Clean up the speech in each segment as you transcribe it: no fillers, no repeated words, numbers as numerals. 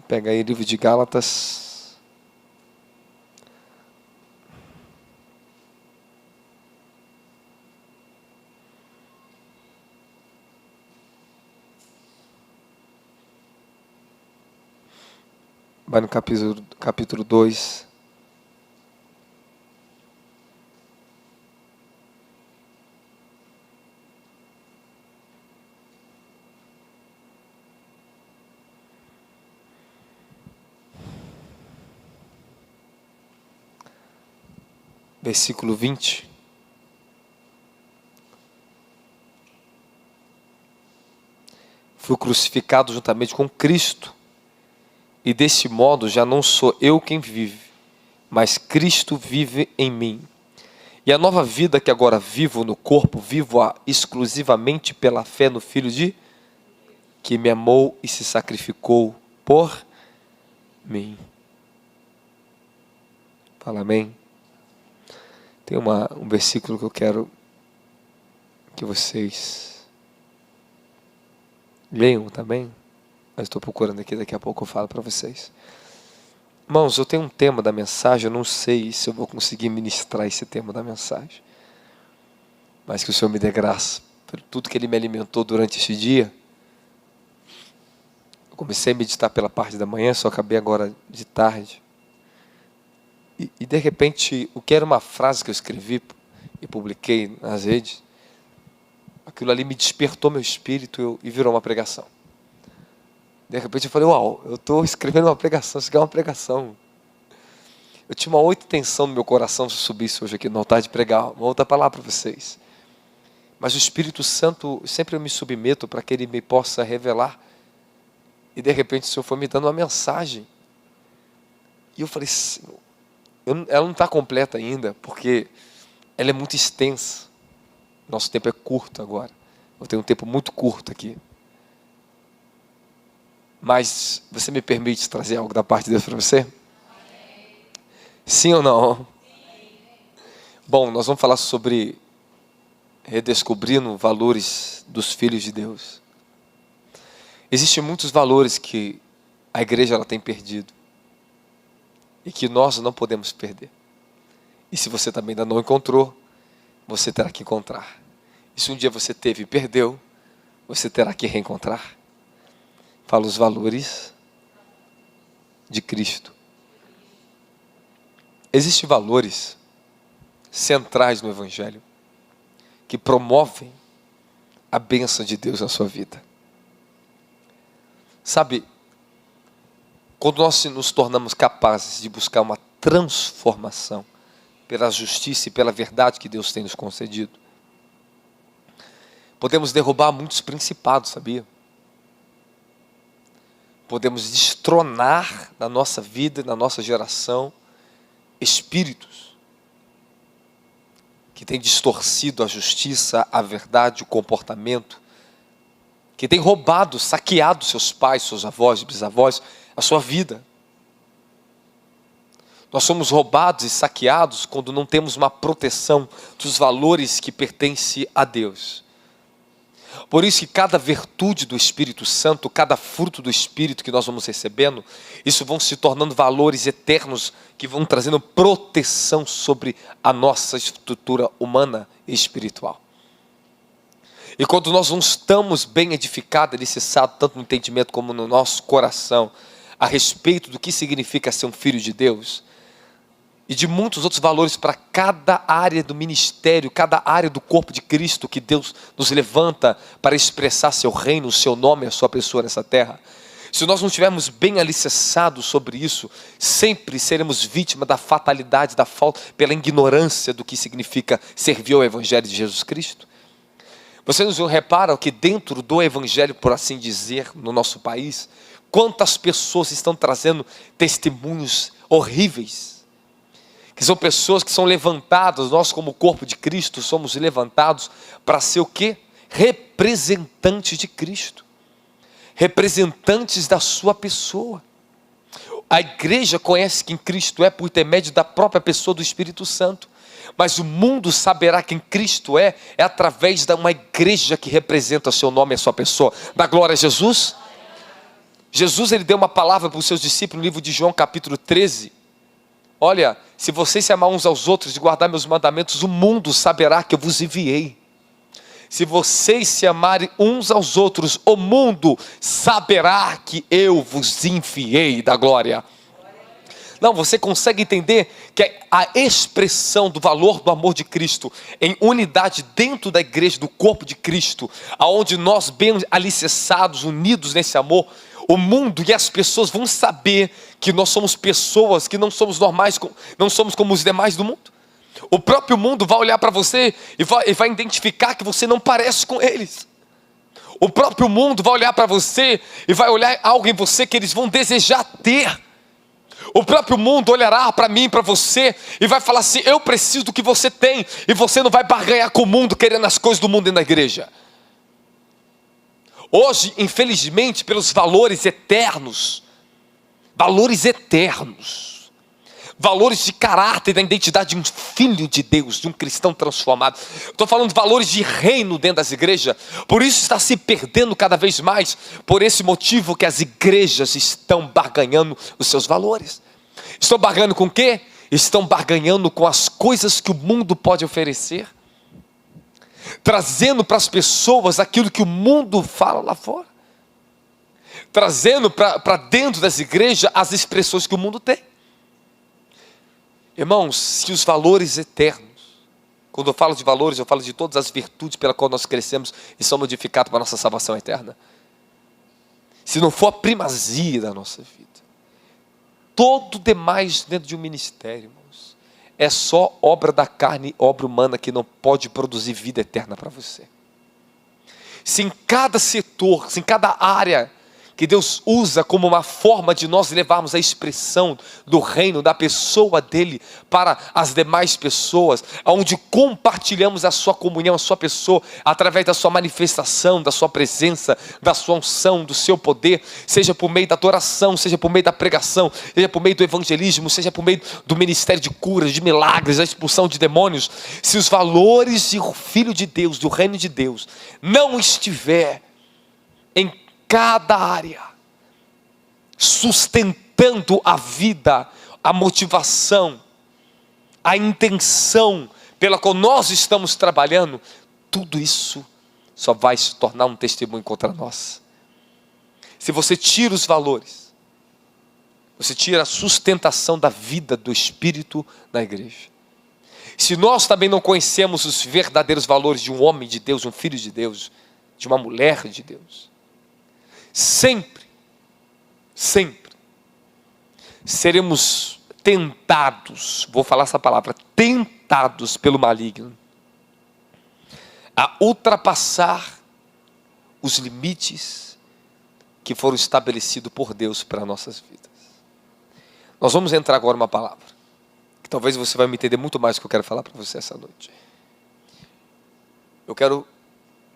Pega aí o livro de Gálatas. Vai no capítulo 2. Versículo 20. Fui crucificado juntamente com Cristo, e desse modo já não sou eu quem vive, mas Cristo vive em mim. E a nova vida que agora vivo no corpo, vivo-a exclusivamente pela fé no Filho de que me amou e se sacrificou por mim. Fala amém. Tem um versículo que eu quero que vocês leiam também. Mas estou procurando aqui, daqui a pouco eu falo para vocês. Irmãos, eu tenho um tema da mensagem, eu não sei se eu vou conseguir ministrar esse tema da mensagem. Mas que o Senhor me dê graça por tudo que Ele me alimentou durante este dia. Eu comecei a meditar pela parte da manhã, só acabei agora de tarde. E de repente, o que era uma frase que eu escrevi e publiquei nas redes, aquilo ali me despertou meu espírito e virou uma pregação. De repente eu falei, uau, eu estou escrevendo uma pregação, isso aqui é uma pregação. Eu tinha uma outra intenção no meu coração se eu subisse hoje aqui no altar de pregar, uma outra palavra para vocês. Mas o Espírito Santo, sempre eu me submeto para que Ele me possa revelar. E de repente o Senhor foi me dando uma mensagem. E eu falei, Senhor, ela não está completa ainda, porque ela é muito extensa. Nosso tempo é curto agora. Eu tenho um tempo muito curto aqui. Mas você me permite trazer algo da parte de Deus para você? Sim ou não? Sim. Bom, nós vamos falar sobre redescobrindo valores dos filhos de Deus. Existem muitos valores que a igreja ela tem perdido. E que nós não podemos perder. E se você também ainda não encontrou, você terá que encontrar. E se um dia você teve e perdeu, você terá que reencontrar. Fala os valores de Cristo. Existem valores centrais no Evangelho que promovem a bênção de Deus na sua vida. Sabe, quando nós nos tornamos capazes de buscar uma transformação pela justiça e pela verdade que Deus tem nos concedido, podemos derrubar muitos principados, sabia? Podemos destronar na nossa vida, na nossa geração, espíritos que têm distorcido a justiça, a verdade, o comportamento, que têm roubado, saqueado seus pais, seus avós e bisavós, a sua vida. Nós somos roubados e saqueados quando não temos uma proteção dos valores que pertencem a Deus. Por isso que cada virtude do Espírito Santo, cada fruto do Espírito que nós vamos recebendo, isso vão se tornando valores eternos que vão trazendo proteção sobre a nossa estrutura humana e espiritual. E quando nós não estamos bem edificados, alicerçados, tanto no entendimento como no nosso coração, a respeito do que significa ser um filho de Deus, e de muitos outros valores para cada área do ministério, cada área do corpo de Cristo que Deus nos levanta para expressar seu reino, o seu nome, a sua pessoa nessa terra. Se nós não estivermos bem alicerçados sobre isso, sempre seremos vítimas da fatalidade, da falta, pela ignorância do que significa servir ao Evangelho de Jesus Cristo. Vocês reparam que dentro do Evangelho, por assim dizer, no nosso país, quantas pessoas estão trazendo testemunhos horríveis, que são pessoas que são levantadas, nós como corpo de Cristo somos levantados para ser o quê? Representantes de Cristo, representantes da sua pessoa. A igreja conhece quem Cristo é por intermédio da própria pessoa do Espírito Santo, mas o mundo saberá quem Cristo é através de uma igreja que representa o seu nome e a sua pessoa. Dá glória a Jesus? Jesus, ele deu uma palavra para os seus discípulos no livro de João capítulo 13. Olha, se vocês se amar uns aos outros e guardar meus mandamentos, o mundo saberá que eu vos enviei. Se vocês se amarem uns aos outros, o mundo saberá que eu vos enviei da glória. Não, você consegue entender que a expressão do valor do amor de Cristo em unidade dentro da igreja, do corpo de Cristo, aonde nós bem alicerçados, unidos nesse amor, o mundo e as pessoas vão saber que nós somos pessoas que não somos normais, não somos como os demais do mundo. O próprio mundo vai olhar para você e vai identificar que você não parece com eles. O próprio mundo vai olhar para você e vai olhar algo em você que eles vão desejar ter. O próprio mundo olhará para mim, para você, e vai falar assim: eu preciso do que você tem, e você não vai barganhar com o mundo, querendo as coisas do mundo dentro da igreja. Hoje, infelizmente, pelos valores eternos, valores de caráter, da identidade de um filho de Deus, de um cristão transformado. Estou falando de valores de reino dentro das igrejas. Por isso está se perdendo cada vez mais, por esse motivo que as igrejas estão barganhando os seus valores. Estão barganhando com o quê? Estão barganhando com as coisas que o mundo pode oferecer, trazendo para as pessoas aquilo que o mundo fala lá fora, trazendo para dentro das igrejas as expressões que o mundo tem. Irmãos, se os valores eternos, quando eu falo de valores, eu falo de todas as virtudes pela qual nós crescemos e somos modificados para a nossa salvação eterna. Se não for a primazia da nossa vida, todo demais dentro de um ministério, irmãos, é só obra da carne, obra humana que não pode produzir vida eterna para você. Se em cada setor, se em cada área que Deus usa como uma forma de nós levarmos a expressão do reino, da pessoa dele para as demais pessoas, onde compartilhamos a sua comunhão, a sua pessoa, através da sua manifestação, da sua presença, da sua unção, do seu poder, seja por meio da adoração, seja por meio da pregação, seja por meio do evangelismo, seja por meio do ministério de curas, de milagres, da expulsão de demônios. Se os valores do Filho de Deus, do reino de Deus, não estiver em cada área, sustentando a vida, a motivação, a intenção pela qual nós estamos trabalhando, tudo isso só vai se tornar um testemunho contra nós. Se você tira os valores, você tira a sustentação da vida do Espírito na igreja. Se nós também não conhecemos os verdadeiros valores de um homem de Deus, um filho de Deus, de uma mulher de Deus, sempre seremos tentados, vou falar essa palavra, tentados pelo maligno, a ultrapassar os limites que foram estabelecidos por Deus para nossas vidas. Nós vamos entrar agora numa palavra, que talvez você vai me entender muito mais do que eu quero falar para você essa noite. Eu quero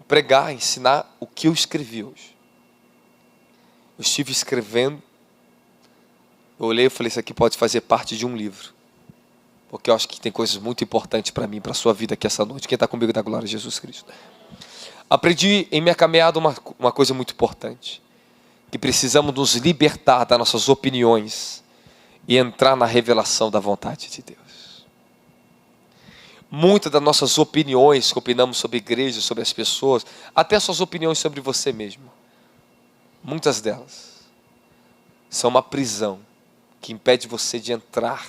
pregar, ensinar o que eu escrevi hoje. Eu estive escrevendo, eu olhei e falei: isso aqui pode fazer parte de um livro, porque eu acho que tem coisas muito importantes para mim, para a sua vida aqui essa noite. Quem está comigo da glória de Jesus Cristo? Aprendi em minha caminhada uma coisa muito importante, que precisamos nos libertar das nossas opiniões e entrar na revelação da vontade de Deus. Muitas das nossas opiniões que opinamos sobre a igreja, sobre as pessoas, até suas opiniões sobre você mesmo, muitas delas são uma prisão que impede você de entrar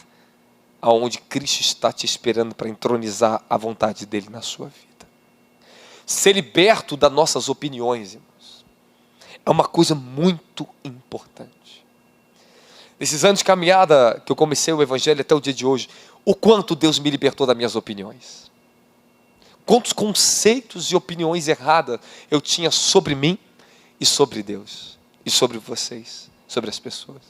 aonde Cristo está te esperando para entronizar a vontade dele na sua vida. Ser liberto das nossas opiniões, irmãos, é uma coisa muito importante. Nesses anos de caminhada que eu comecei o evangelho até o dia de hoje, o quanto Deus me libertou das minhas opiniões. Quantos conceitos e opiniões erradas eu tinha sobre mim e sobre Deus, e sobre vocês, sobre as pessoas.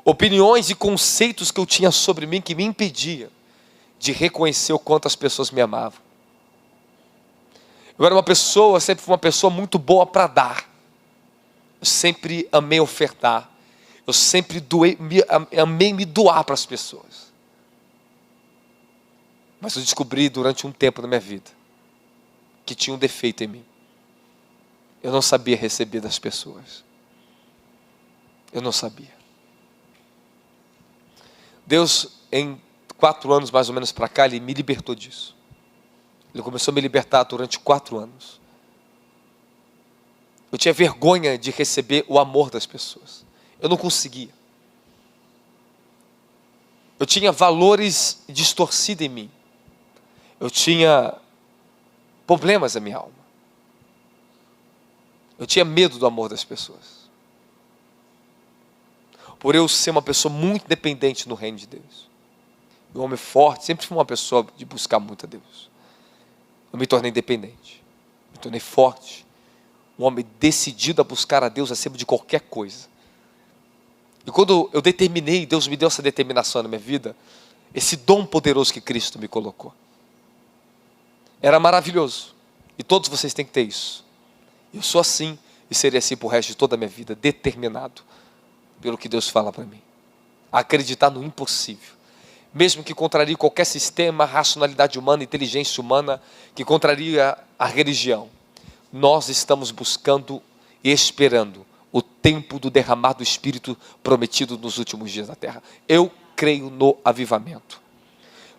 Opiniões e conceitos que eu tinha sobre mim que me impediam de reconhecer o quanto as pessoas me amavam. Eu era sempre fui uma pessoa muito boa para dar. Eu sempre amei ofertar. Eu sempre amei me doar para as pessoas. Mas eu descobri durante um tempo na minha vida que tinha um defeito em mim. Eu não sabia receber das pessoas. Eu não sabia. Deus, em 4 anos mais ou menos para cá, Ele me libertou disso. Ele começou a me libertar durante 4 anos. Eu tinha vergonha de receber o amor das pessoas. Eu não conseguia. Eu tinha valores distorcidos em mim. Eu tinha problemas na minha alma. Eu tinha medo do amor das pessoas. Por eu ser uma pessoa muito dependente no reino de Deus. Um homem forte, sempre fui uma pessoa de buscar muito a Deus. Eu me tornei independente. Me tornei forte. Um homem decidido a buscar a Deus acima de qualquer coisa. E quando eu determinei, Deus me deu essa determinação na minha vida, esse dom poderoso que Cristo me colocou. Era maravilhoso. E todos vocês têm que ter isso. Eu sou assim e serei assim por resto de toda a minha vida, determinado pelo que Deus fala para mim. A acreditar no impossível. Mesmo que contrarie qualquer sistema, racionalidade humana, inteligência humana, que contraria a religião. Nós estamos buscando e esperando o tempo do derramar do Espírito prometido nos últimos dias da terra. Eu creio no avivamento.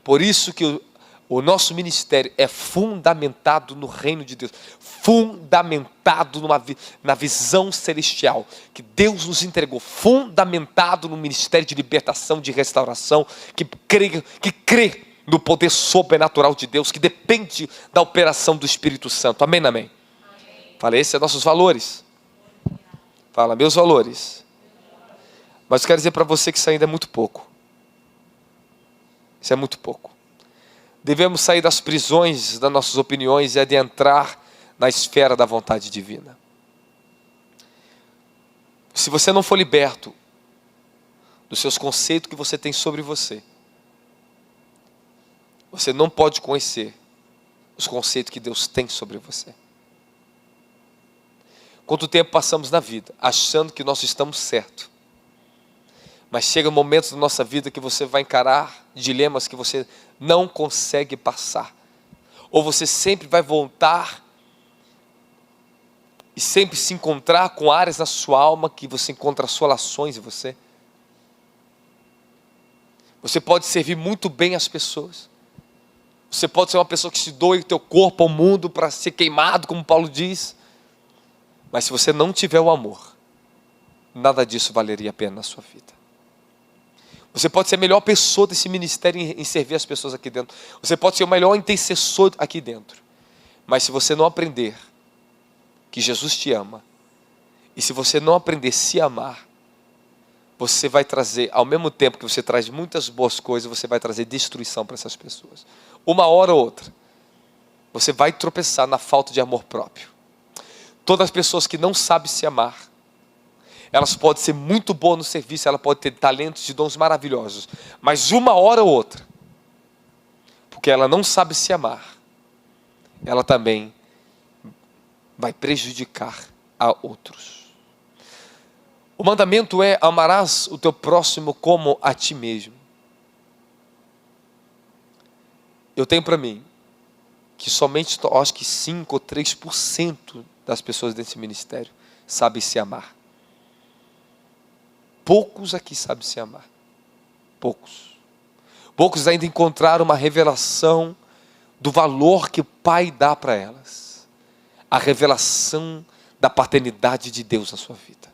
Por isso que o nosso ministério é fundamentado no reino de Deus, fundamentado na visão celestial que Deus nos entregou, fundamentado no ministério de libertação, de restauração, que crê no poder sobrenatural de Deus, que depende da operação do Espírito Santo. Amém, amém? Fala, esses são nossos valores. Fala, meus valores. Mas eu quero dizer para você que isso ainda é muito pouco. Isso é muito pouco. Devemos sair das prisões das nossas opiniões e adentrar na esfera da vontade divina. Se você não for liberto dos seus conceitos que você tem sobre você, você não pode conhecer os conceitos que Deus tem sobre você. Quanto tempo passamos na vida achando que nós estamos certos, mas chega momentos da nossa vida que você vai encarar dilemas que você não consegue passar. Ou você sempre vai voltar e sempre se encontrar com áreas na sua alma que você encontra assolações em você. Você pode servir muito bem as pessoas. Você pode ser uma pessoa que se doe o teu corpo ao mundo para ser queimado, como Paulo diz. Mas se você não tiver o amor, nada disso valeria a pena na sua vida. Você pode ser a melhor pessoa desse ministério em servir as pessoas aqui dentro. Você pode ser o melhor intercessor aqui dentro. Mas se você não aprender que Jesus te ama, e se você não aprender a se amar, você vai trazer, ao mesmo tempo que você traz muitas boas coisas, você vai trazer destruição para essas pessoas. Uma hora ou outra, você vai tropeçar na falta de amor próprio. Todas as pessoas que não sabem se amar, elas podem ser muito boas no serviço, elas podem ter talentos e dons maravilhosos, mas uma hora ou outra, porque ela não sabe se amar, ela também vai prejudicar a outros. O mandamento é: amarás o teu próximo como a ti mesmo. Eu tenho para mim que somente, acho que 5 ou 3% das pessoas desse ministério sabem se amar. Poucos aqui sabem se amar. Poucos. Poucos ainda encontraram uma revelação do valor que o Pai dá para elas. A revelação da paternidade de Deus na sua vida.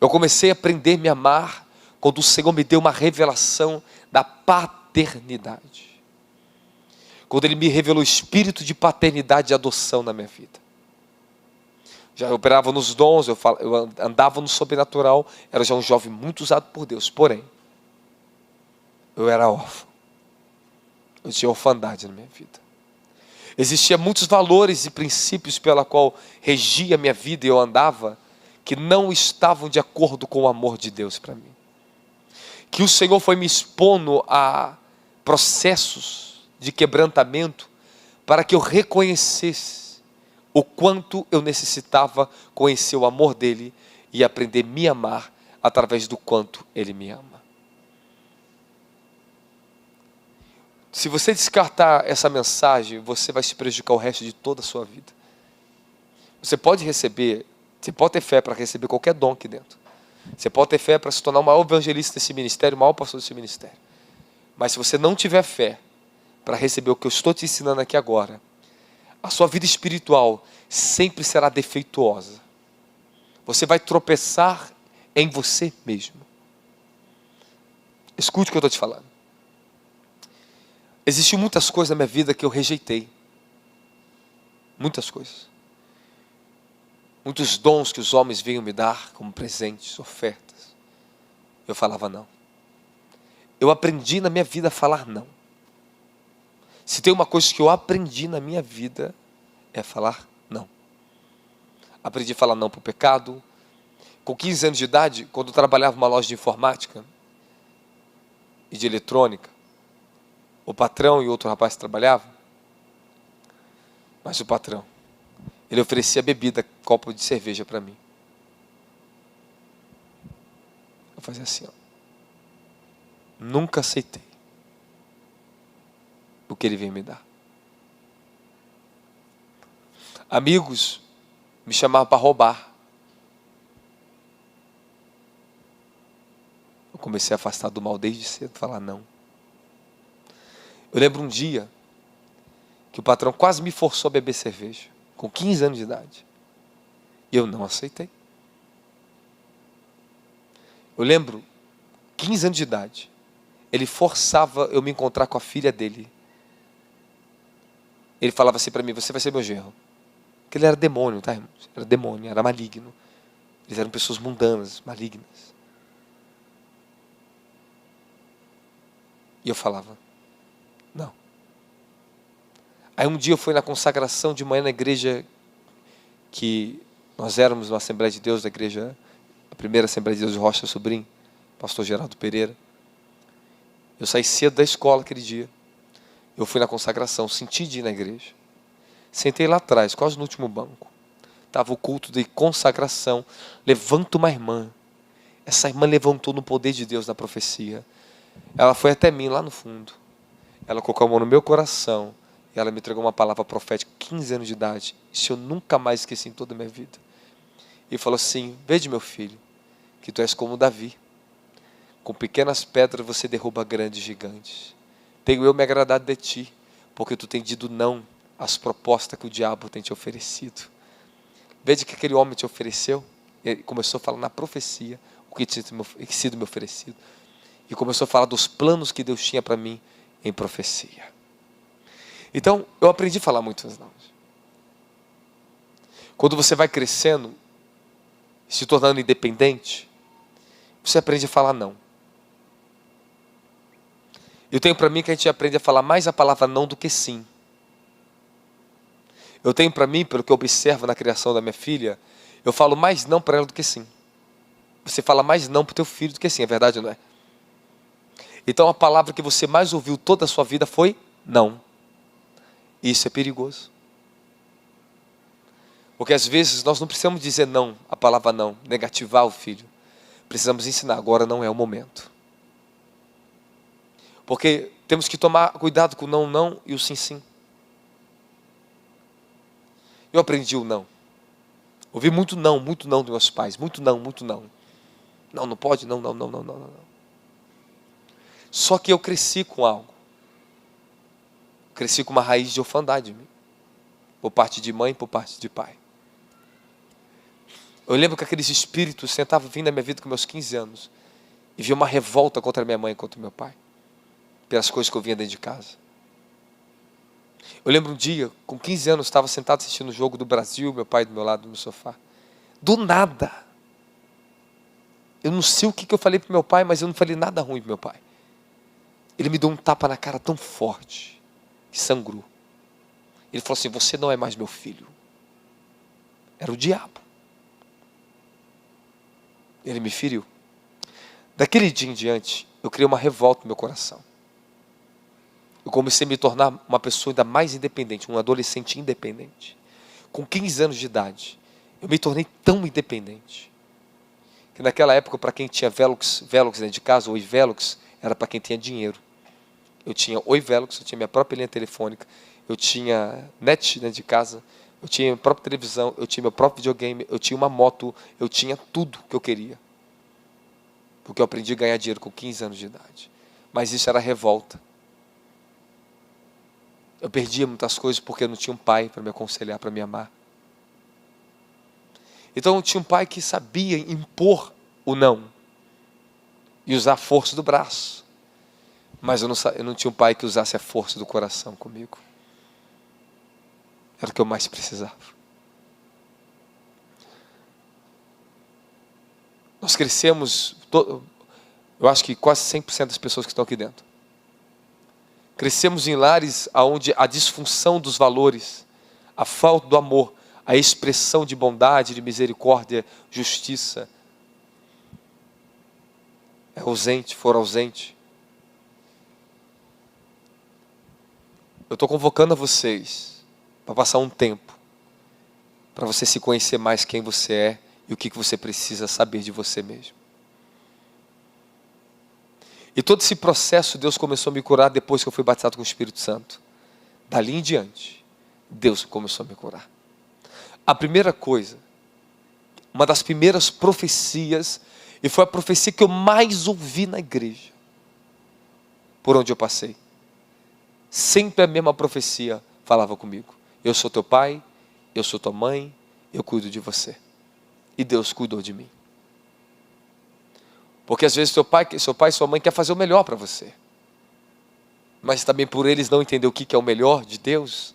Eu comecei a aprender a me amar quando o Senhor me deu uma revelação da paternidade. Quando Ele me revelou o espírito de paternidade e adoção na minha vida. Já operava nos dons, eu andava no sobrenatural, era já um jovem muito usado por Deus, porém, eu era órfão. Eu tinha orfandade na minha vida. Existiam muitos valores e princípios pela qual regia a minha vida e eu andava, que não estavam de acordo com o amor de Deus para mim. Que o Senhor foi me expondo a processos de quebrantamento, para que eu reconhecesse o quanto eu necessitava conhecer o amor dEle e aprender a me amar através do quanto Ele me ama. Se você descartar essa mensagem, você vai se prejudicar o resto de toda a sua vida. Você pode receber, você pode ter fé para receber qualquer dom aqui dentro. Você pode ter fé para se tornar o maior evangelista desse ministério, o maior pastor desse ministério. Mas se você não tiver fé para receber o que eu estou te ensinando aqui agora, a sua vida espiritual sempre será defeituosa. Você vai tropeçar em você mesmo. Escute o que eu estou te falando. Existiam muitas coisas na minha vida que eu rejeitei. Muitas coisas. Muitos dons que os homens vinham me dar como presentes, ofertas. Eu falava não. Eu aprendi na minha vida a falar não. Se tem uma coisa que eu aprendi na minha vida, é falar não. Aprendi a falar não para o pecado. Com 15 anos de idade, quando eu trabalhava numa loja de informática e de eletrônica, o patrão e outro rapaz trabalhavam, mas o patrão, ele oferecia bebida, copo de cerveja para mim. Eu fazia assim, ó. Nunca aceitei o que ele veio me dar. Amigos me chamavam para roubar. Eu comecei a afastar do mal desde cedo, falar não. Eu lembro um dia que o patrão quase me forçou a beber cerveja, com 15 anos de idade. E eu não aceitei. Eu lembro, 15 anos de idade, ele forçava eu me encontrar com a filha dele. Ele falava assim para mim, você vai ser meu genro. Porque ele era demônio, tá, irmãos? Era demônio, era maligno. Eles eram pessoas mundanas, malignas. E eu falava, não. Aí um dia eu fui na consagração de manhã na igreja que nós éramos uma Assembleia de Deus, da igreja, a primeira Assembleia de Deus de Rocha Sobrinho, pastor Geraldo Pereira. Eu saí cedo da escola aquele dia. Eu fui na consagração, senti de ir na igreja. Sentei lá atrás, quase no último banco. Estava o culto de consagração. Levanta uma irmã. Essa irmã levantou no poder de Deus na profecia. Ela foi até mim lá no fundo. Ela colocou a mão no meu coração. E ela me entregou uma palavra profética, 15 anos de idade. Isso eu nunca mais esqueci em toda a minha vida. E falou assim, veja meu filho, que tu és como Davi. Com pequenas pedras você derruba grandes gigantes. Tenho eu me agradado de ti, porque tu tem dito não às propostas que o diabo tem te oferecido. Veja que aquele homem te ofereceu. Ele começou a falar na profecia o que tinha sido me oferecido. E começou a falar dos planos que Deus tinha para mim em profecia. Então, eu aprendi a falar muitos não. Quando você vai crescendo, se tornando independente, você aprende a falar não. Eu tenho para mim que a gente aprende a falar mais a palavra não do que sim. Eu tenho para mim, pelo que eu observo na criação da minha filha, eu falo mais não para ela do que sim. Você fala mais não para o teu filho do que sim, é verdade ou não é? Então a palavra que você mais ouviu toda a sua vida foi não. Isso é perigoso. Porque às vezes nós não precisamos dizer não, a palavra não, negativar o filho. Precisamos ensinar, agora não é o momento. Porque temos que tomar cuidado com o não, não e o sim, sim. Eu aprendi o não. Ouvi muito não dos meus pais. Muito não, muito não. Não, não pode, não, não, não, não, não, não. Só que eu cresci com algo. Cresci com uma raiz de orfandade em mim. Por parte de mãe, por parte de pai. Eu lembro que aqueles espíritos sentavam vindo na minha vida com meus 15 anos. E via uma revolta contra minha mãe e contra meu pai. Pelas coisas que eu vinha dentro de casa. Eu lembro um dia, com 15 anos, estava sentado assistindo o jogo do Brasil, meu pai do meu lado no sofá. Do nada. Eu não sei o que eu falei para meu pai, mas eu não falei nada ruim para meu pai. Ele me deu um tapa na cara tão forte, que sangrou. Ele falou assim, você não é mais meu filho. Era o diabo. Ele me feriu. Daquele dia em diante, eu criei uma revolta no meu coração. Eu comecei a me tornar uma pessoa ainda mais independente, um adolescente independente. Com 15 anos de idade, eu me tornei tão independente, que naquela época, para quem tinha Velux dentro de casa, Oi Velux, era para quem tinha dinheiro. Eu tinha Oi Velux, eu tinha minha própria linha telefônica, eu tinha net dentro de casa, eu tinha minha própria televisão, eu tinha meu próprio videogame, eu tinha uma moto, eu tinha tudo que eu queria. porque eu aprendi a ganhar dinheiro com 15 anos de idade. Mas isso era revolta. Eu perdia muitas coisas porque eu não tinha um pai para me aconselhar, para me amar. Então eu tinha um pai que sabia impor o não e usar a força do braço. Mas eu não tinha um pai que usasse a força do coração comigo. Era o que eu mais precisava. Nós crescemos, eu acho que quase 100% das pessoas que estão aqui dentro. Crescemos em lares onde a disfunção dos valores, a falta do amor, a expressão de bondade, de misericórdia, justiça, for ausente. Eu estou convocando a vocês para passar um tempo, para você se conhecer mais quem você é e o que você precisa saber de você mesmo. E todo esse processo Deus começou a me curar depois que eu fui batizado com o Espírito Santo. Dali em diante, Deus começou a me curar. A primeira coisa, uma das primeiras profecias, e foi a profecia que eu mais ouvi na igreja, por onde eu passei. Sempre a mesma profecia falava comigo. Eu sou teu pai, eu sou tua mãe, eu cuido de você. E Deus cuidou de mim. Porque às vezes seu pai e sua mãe quer fazer o melhor para você. Mas também por eles não entender o que é o melhor de Deus,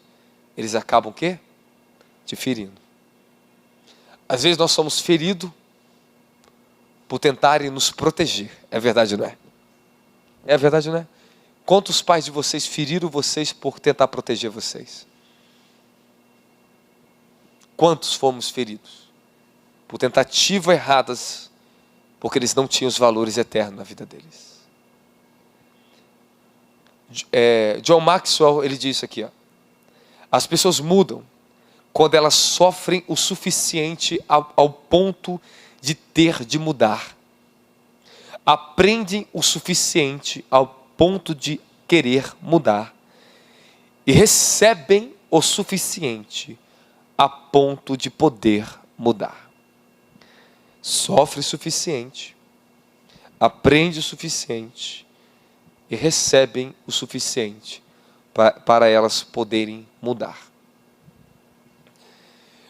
eles acabam o quê? Te ferindo. Às vezes nós somos feridos por tentarem nos proteger. É verdade, não é? É verdade, não é? Quantos pais de vocês feriram vocês por tentar proteger vocês? Quantos fomos feridos por tentativas erradas, porque eles não tinham os valores eternos na vida deles? John Maxwell, ele diz isso aqui, ó. As pessoas mudam quando elas sofrem o suficiente ao ponto de ter de mudar. Aprendem o suficiente ao ponto de querer mudar. E recebem o suficiente a ponto de poder mudar. Sofre o suficiente, aprende o suficiente e recebem o suficiente para elas poderem mudar.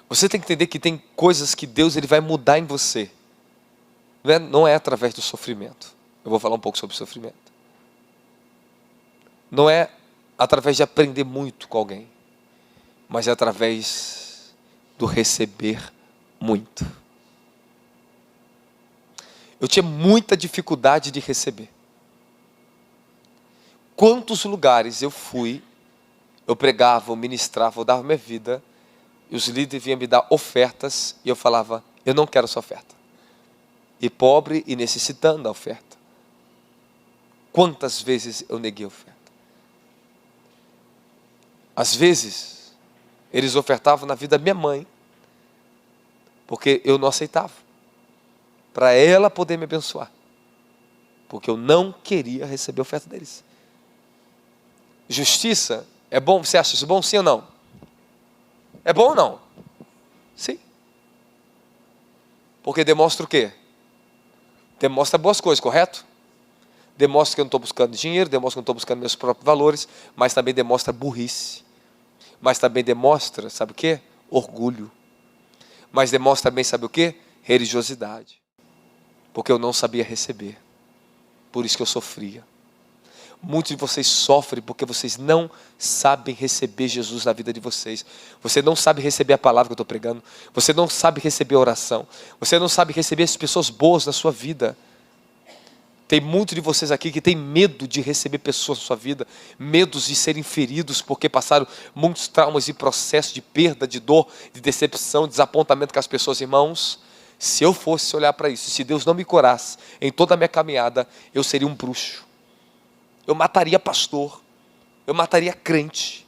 Você tem que entender que tem coisas que Deus ele vai mudar em você. Não é através do sofrimento. Eu vou falar um pouco sobre sofrimento. Não é através de aprender muito com alguém, mas é através do receber muito. Eu tinha muita dificuldade de receber. Quantos lugares eu fui, eu pregava, eu ministrava, eu dava minha vida, e os líderes vinham me dar ofertas, e eu falava, eu não quero essa oferta. E pobre e necessitando da oferta. Quantas vezes eu neguei a oferta? Às vezes, eles ofertavam na vida da minha mãe, porque eu não aceitava, para ela poder me abençoar, porque eu não queria receber a oferta deles. Justiça é bom? Você acha isso bom, sim ou não? É bom ou não? Sim. Porque demonstra o quê? Demonstra boas coisas, correto? Demonstra que eu não estou buscando dinheiro, demonstra que eu não estou buscando meus próprios valores, mas também demonstra burrice. Mas também demonstra, sabe o quê? Orgulho. Mas demonstra também, sabe o quê? Religiosidade. Porque eu não sabia receber. Por isso que eu sofria. Muitos de vocês sofrem porque vocês não sabem receber Jesus na vida de vocês. Você não sabe receber a palavra que eu estou pregando. Você não sabe receber a oração. Você não sabe receber as pessoas boas na sua vida. Tem muitos de vocês aqui que tem medo de receber pessoas na sua vida. Medos de serem feridos porque passaram muitos traumas e processos de perda, de dor, de decepção, de desapontamento com as pessoas. Irmãos, se eu fosse olhar para isso, se Deus não me curasse em toda a minha caminhada, eu seria um bruxo. Eu mataria pastor, eu mataria crente,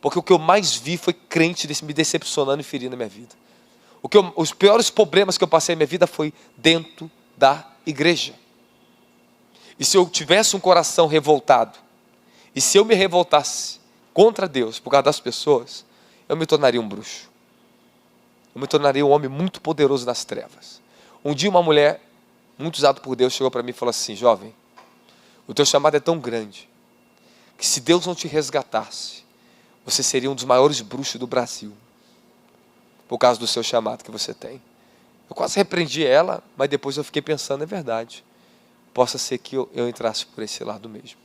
porque o que eu mais vi foi crente me decepcionando e ferindo a minha vida. Os piores problemas que eu passei na minha vida foi dentro da igreja. E se eu tivesse um coração revoltado, e se eu me revoltasse contra Deus por causa das pessoas, eu me tornaria um bruxo. Eu me tornaria um homem muito poderoso nas trevas. Um dia uma mulher muito usado por Deus, chegou para mim e falou assim: jovem, o teu chamado é tão grande, que se Deus não te resgatasse, você seria um dos maiores bruxos do Brasil, por causa do seu chamado que você tem. Eu quase repreendi ela, mas depois eu fiquei pensando, é verdade. Possa ser que eu entrasse por esse lado mesmo.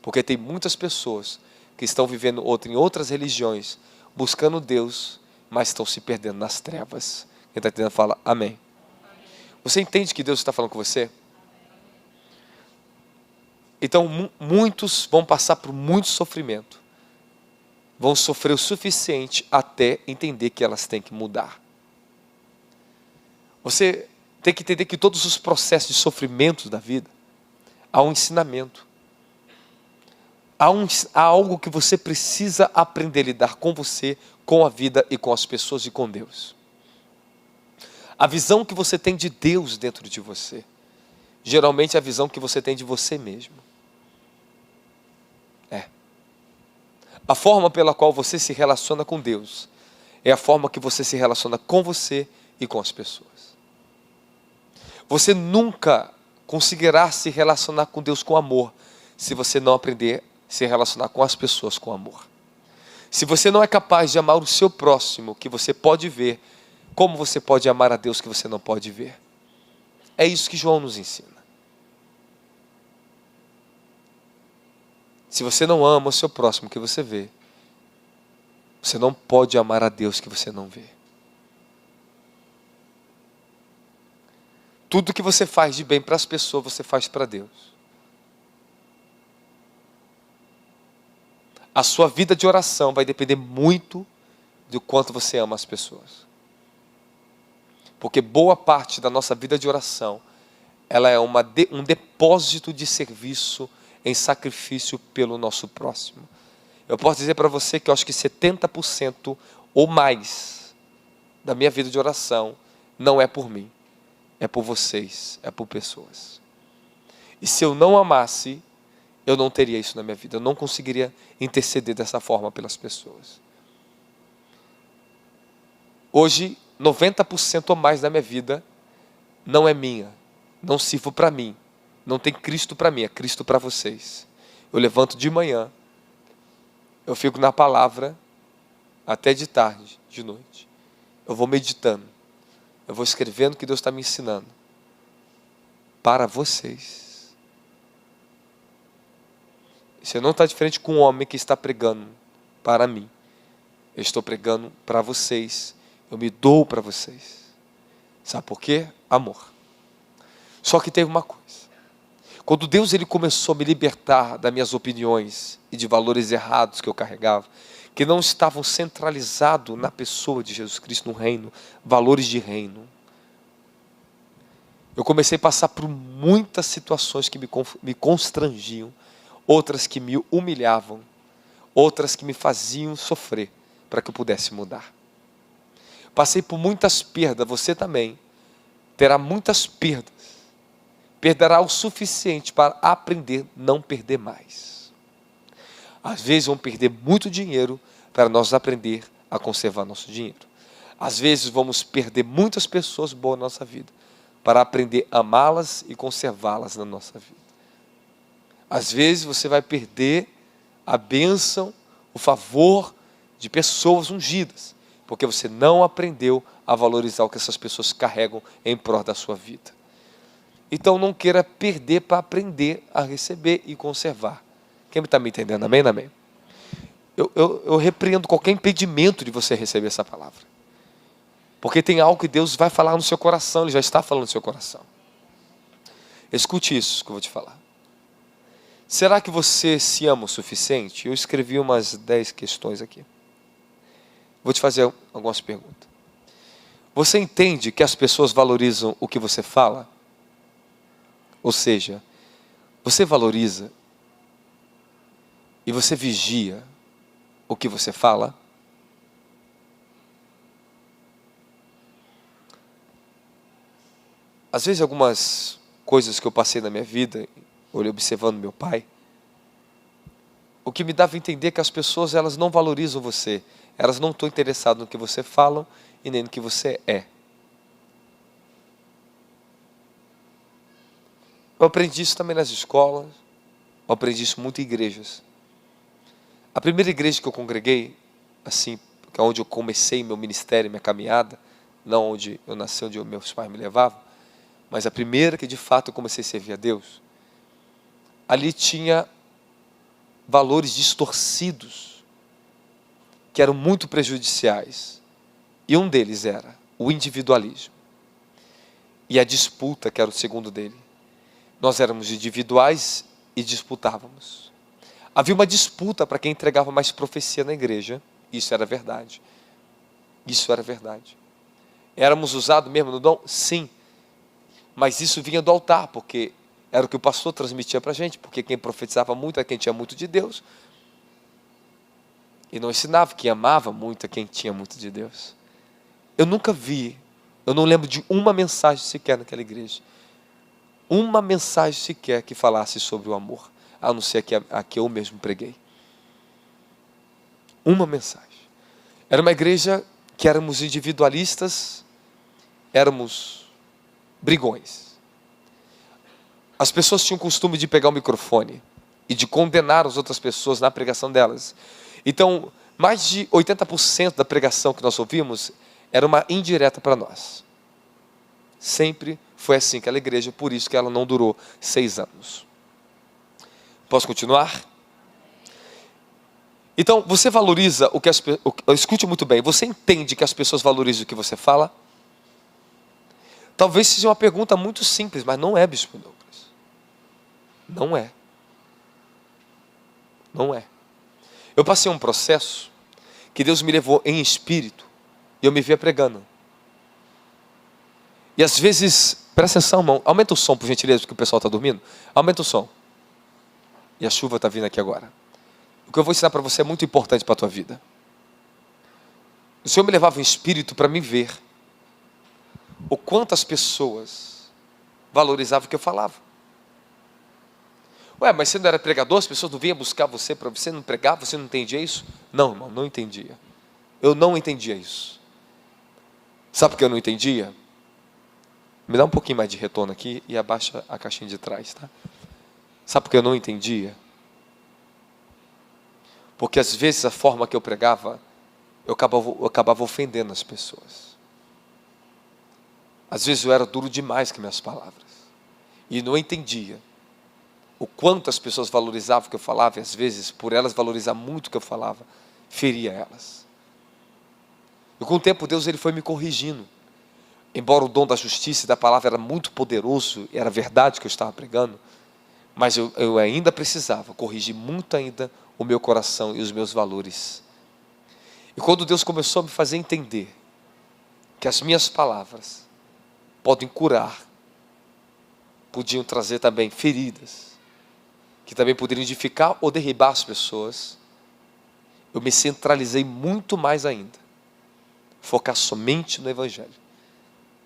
Porque tem muitas pessoas que estão vivendo em outras religiões, buscando Deus, mas estão se perdendo nas trevas. Quem está entendendo fala amém. Você entende que Deus está falando com você? Então muitos vão passar por muito sofrimento. Vão sofrer o suficiente até entender que elas têm que mudar. Você tem que entender que todos os processos de sofrimento da vida, há um ensinamento. Há algo que você precisa aprender a lidar com você, com a vida e com as pessoas e com Deus. A visão que você tem de Deus dentro de você, geralmente é a visão que você tem de você mesmo. A forma pela qual você se relaciona com Deus é a forma que você se relaciona com você e com as pessoas. Você nunca conseguirá se relacionar com Deus com amor se você não aprender a se relacionar com as pessoas com amor. Se você não é capaz de amar o seu próximo, que você pode ver, como você pode amar a Deus que você não pode ver? É isso que João nos ensina. Se você não ama o seu próximo que você vê, você não pode amar a Deus que você não vê. Tudo que você faz de bem para as pessoas, você faz para Deus. A sua vida de oração vai depender muito do quanto você ama as pessoas. Porque boa parte da nossa vida de oração, ela é um depósito de serviço em sacrifício pelo nosso próximo. Eu posso dizer para você que eu acho que 70% ou mais da minha vida de oração não é por mim, é por vocês, é por pessoas. E se eu não amasse, eu não teria isso na minha vida, eu não conseguiria interceder dessa forma pelas pessoas. Hoje, 90% ou mais da minha vida não é minha, não sirvo para mim, não tem Cristo para mim, é Cristo para vocês. Eu levanto de manhã, eu fico na palavra até de tarde, de noite. Eu vou meditando, eu vou escrevendo o que Deus está me ensinando para vocês. Você não está diferente com um homem que está pregando para mim. Eu estou pregando para vocês, eu me dou para vocês. Sabe por quê? Amor. Só que tem uma coisa. Quando Deus ele começou a me libertar das minhas opiniões e de valores errados que eu carregava, que não estavam centralizados na pessoa de Jesus Cristo, no reino, valores de reino. Eu comecei a passar por muitas situações que me constrangiam, outras que me humilhavam, outras que me faziam sofrer para que eu pudesse mudar. Passei por muitas perdas, você também terá muitas perdas. Perderá o suficiente para aprender a não perder mais. Às vezes vamos perder muito dinheiro para nós aprender a conservar nosso dinheiro. Às vezes vamos perder muitas pessoas boas na nossa vida para aprender a amá-las e conservá-las na nossa vida. Às vezes você vai perder a bênção, o favor de pessoas ungidas, porque você não aprendeu a valorizar o que essas pessoas carregam em prol da sua vida. Então não queira perder para aprender a receber e conservar. Quem está me entendendo? Amém? Amém? Eu repreendo qualquer impedimento de você receber essa palavra. Porque tem algo que Deus vai falar no seu coração, Ele já está falando no seu coração. Escute isso que eu vou te falar. Será que você se ama o suficiente? Eu escrevi umas 10 questões aqui. Vou te fazer algumas perguntas. Você entende que as pessoas valorizam o que você fala? Ou seja, você valoriza e você vigia o que você fala? Às vezes algumas coisas que eu passei na minha vida, olhei observando meu pai, o que me dava a entender que as pessoas elas não valorizam você, elas não estão interessadas no que você fala e nem no que você é. Eu aprendi isso também nas escolas, eu aprendi isso muito em igrejas. A primeira igreja que eu congreguei, assim, que é onde eu comecei meu ministério, minha caminhada, não onde eu nasci, onde meus pais me levavam, mas a primeira que de fato eu comecei a servir a Deus, ali tinha valores distorcidos, que eram muito prejudiciais. E um deles era o individualismo. E a disputa, que era o segundo dele. Nós éramos individuais e disputávamos. Havia uma disputa para quem entregava mais profecia na igreja. Isso era verdade. Isso era verdade. Éramos usados mesmo no dom? Sim. Mas isso vinha do altar, porque era o que o pastor transmitia para a gente, porque quem profetizava muito era quem tinha muito de Deus. E não ensinava quem amava muito a quem tinha muito de Deus. Eu nunca vi, eu não lembro de uma mensagem sequer naquela igreja. Uma mensagem sequer que falasse sobre o amor, a não ser a que eu mesmo preguei. Uma mensagem. Era uma igreja que éramos individualistas, éramos brigões. As pessoas tinham o costume de pegar o microfone e de condenar as outras pessoas na pregação delas. Então, mais de 80% da pregação que nós ouvimos era uma indireta para nós. Sempre foi assim aquela igreja, por isso que ela não durou 6 anos. Posso continuar? Então, você valoriza o que as pessoas... Escute muito bem, você entende que as pessoas valorizam o que você fala? Talvez seja uma pergunta muito simples, mas não é, Bispo Douglas. Não é. Não é. Eu passei um processo que Deus me levou em espírito e eu me via pregando. E às vezes, presta atenção, irmão, aumenta o som, por gentileza, porque o pessoal está dormindo. Aumenta o som. E a chuva está vindo aqui agora. O que eu vou ensinar para você é muito importante para a tua vida. O Senhor me levava em espírito para me ver o quanto as pessoas valorizavam o que eu falava. Ué, mas você não era pregador? As pessoas não vinham buscar você para você não pregar? Você não entendia isso? Não, irmão, não entendia. Eu não entendia isso. Sabe por que eu não entendia? Me dá um pouquinho mais de retorno aqui e abaixa a caixinha de trás, tá? Sabe por que eu não entendia? Porque às vezes a forma que eu pregava, eu acabava ofendendo as pessoas. Às vezes eu era duro demais com minhas palavras. E não entendia o quanto as pessoas valorizavam o que eu falava, e às vezes, por elas valorizar muito o que eu falava, feria elas. E com o tempo Deus ele foi me corrigindo. Embora o dom da justiça e da palavra era muito poderoso, era verdade que eu estava pregando, mas eu ainda precisava corrigir muito ainda o meu coração e os meus valores. E quando Deus começou a me fazer entender que as minhas palavras podem curar, podiam trazer também feridas, que também poderiam edificar ou derribar as pessoas, eu me centralizei muito mais ainda. Focar somente no Evangelho.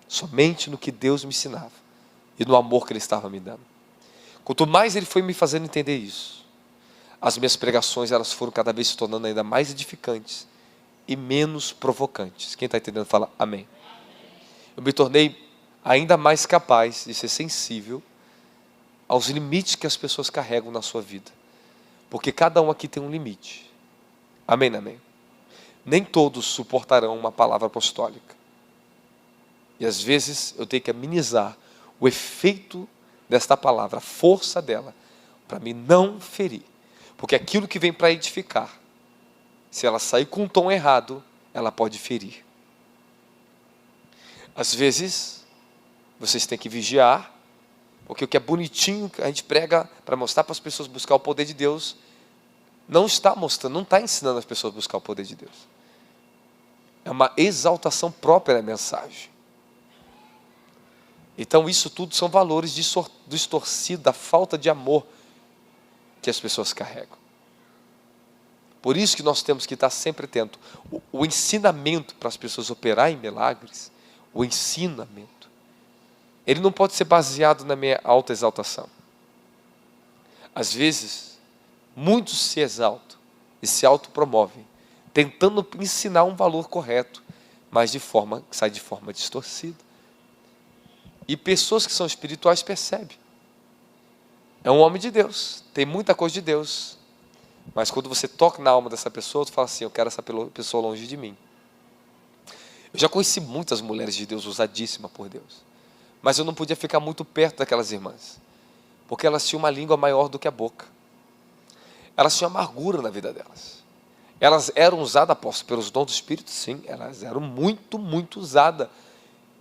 Somente no que Deus me ensinava. E no amor que Ele estava me dando. Quanto mais Ele foi me fazendo entender isso, as minhas pregações elas foram cada vez se tornando ainda mais edificantes e menos provocantes. Quem está entendendo fala amém. Eu me tornei ainda mais capaz de ser sensível aos limites que as pessoas carregam na sua vida. Porque cada um aqui tem um limite. Amém, amém? Nem todos suportarão uma palavra apostólica. E às vezes eu tenho que amenizar o efeito desta palavra, a força dela, para me não ferir. Porque aquilo que vem para edificar, se ela sair com um tom errado, ela pode ferir. Às vezes, vocês têm que vigiar, porque o que é bonitinho, que a gente prega para mostrar para as pessoas buscar o poder de Deus, não está mostrando, não está ensinando as pessoas a buscar o poder de Deus. É uma exaltação própria da mensagem. Então isso tudo são valores distorcidos, da falta de amor que as pessoas carregam. Por isso que nós temos que estar sempre atento. O ensinamento para as pessoas operarem milagres, o ensinamento, ele não pode ser baseado na minha alta exaltação. Às vezes, muitos se exaltam e se autopromovem, tentando ensinar um valor correto, mas que sai de forma distorcida. E pessoas que são espirituais percebem. É um homem de Deus, tem muita coisa de Deus, mas quando você toca na alma dessa pessoa, tu fala assim, eu quero essa pessoa longe de mim. Eu já conheci muitas mulheres de Deus, usadíssimas por Deus, mas eu não podia ficar muito perto daquelas irmãs, porque elas tinham uma língua maior do que a boca. Elas tinham amargura na vida delas. Elas eram usadas, apóstolo, pelos dons do Espírito, sim, elas eram muito, muito usadas.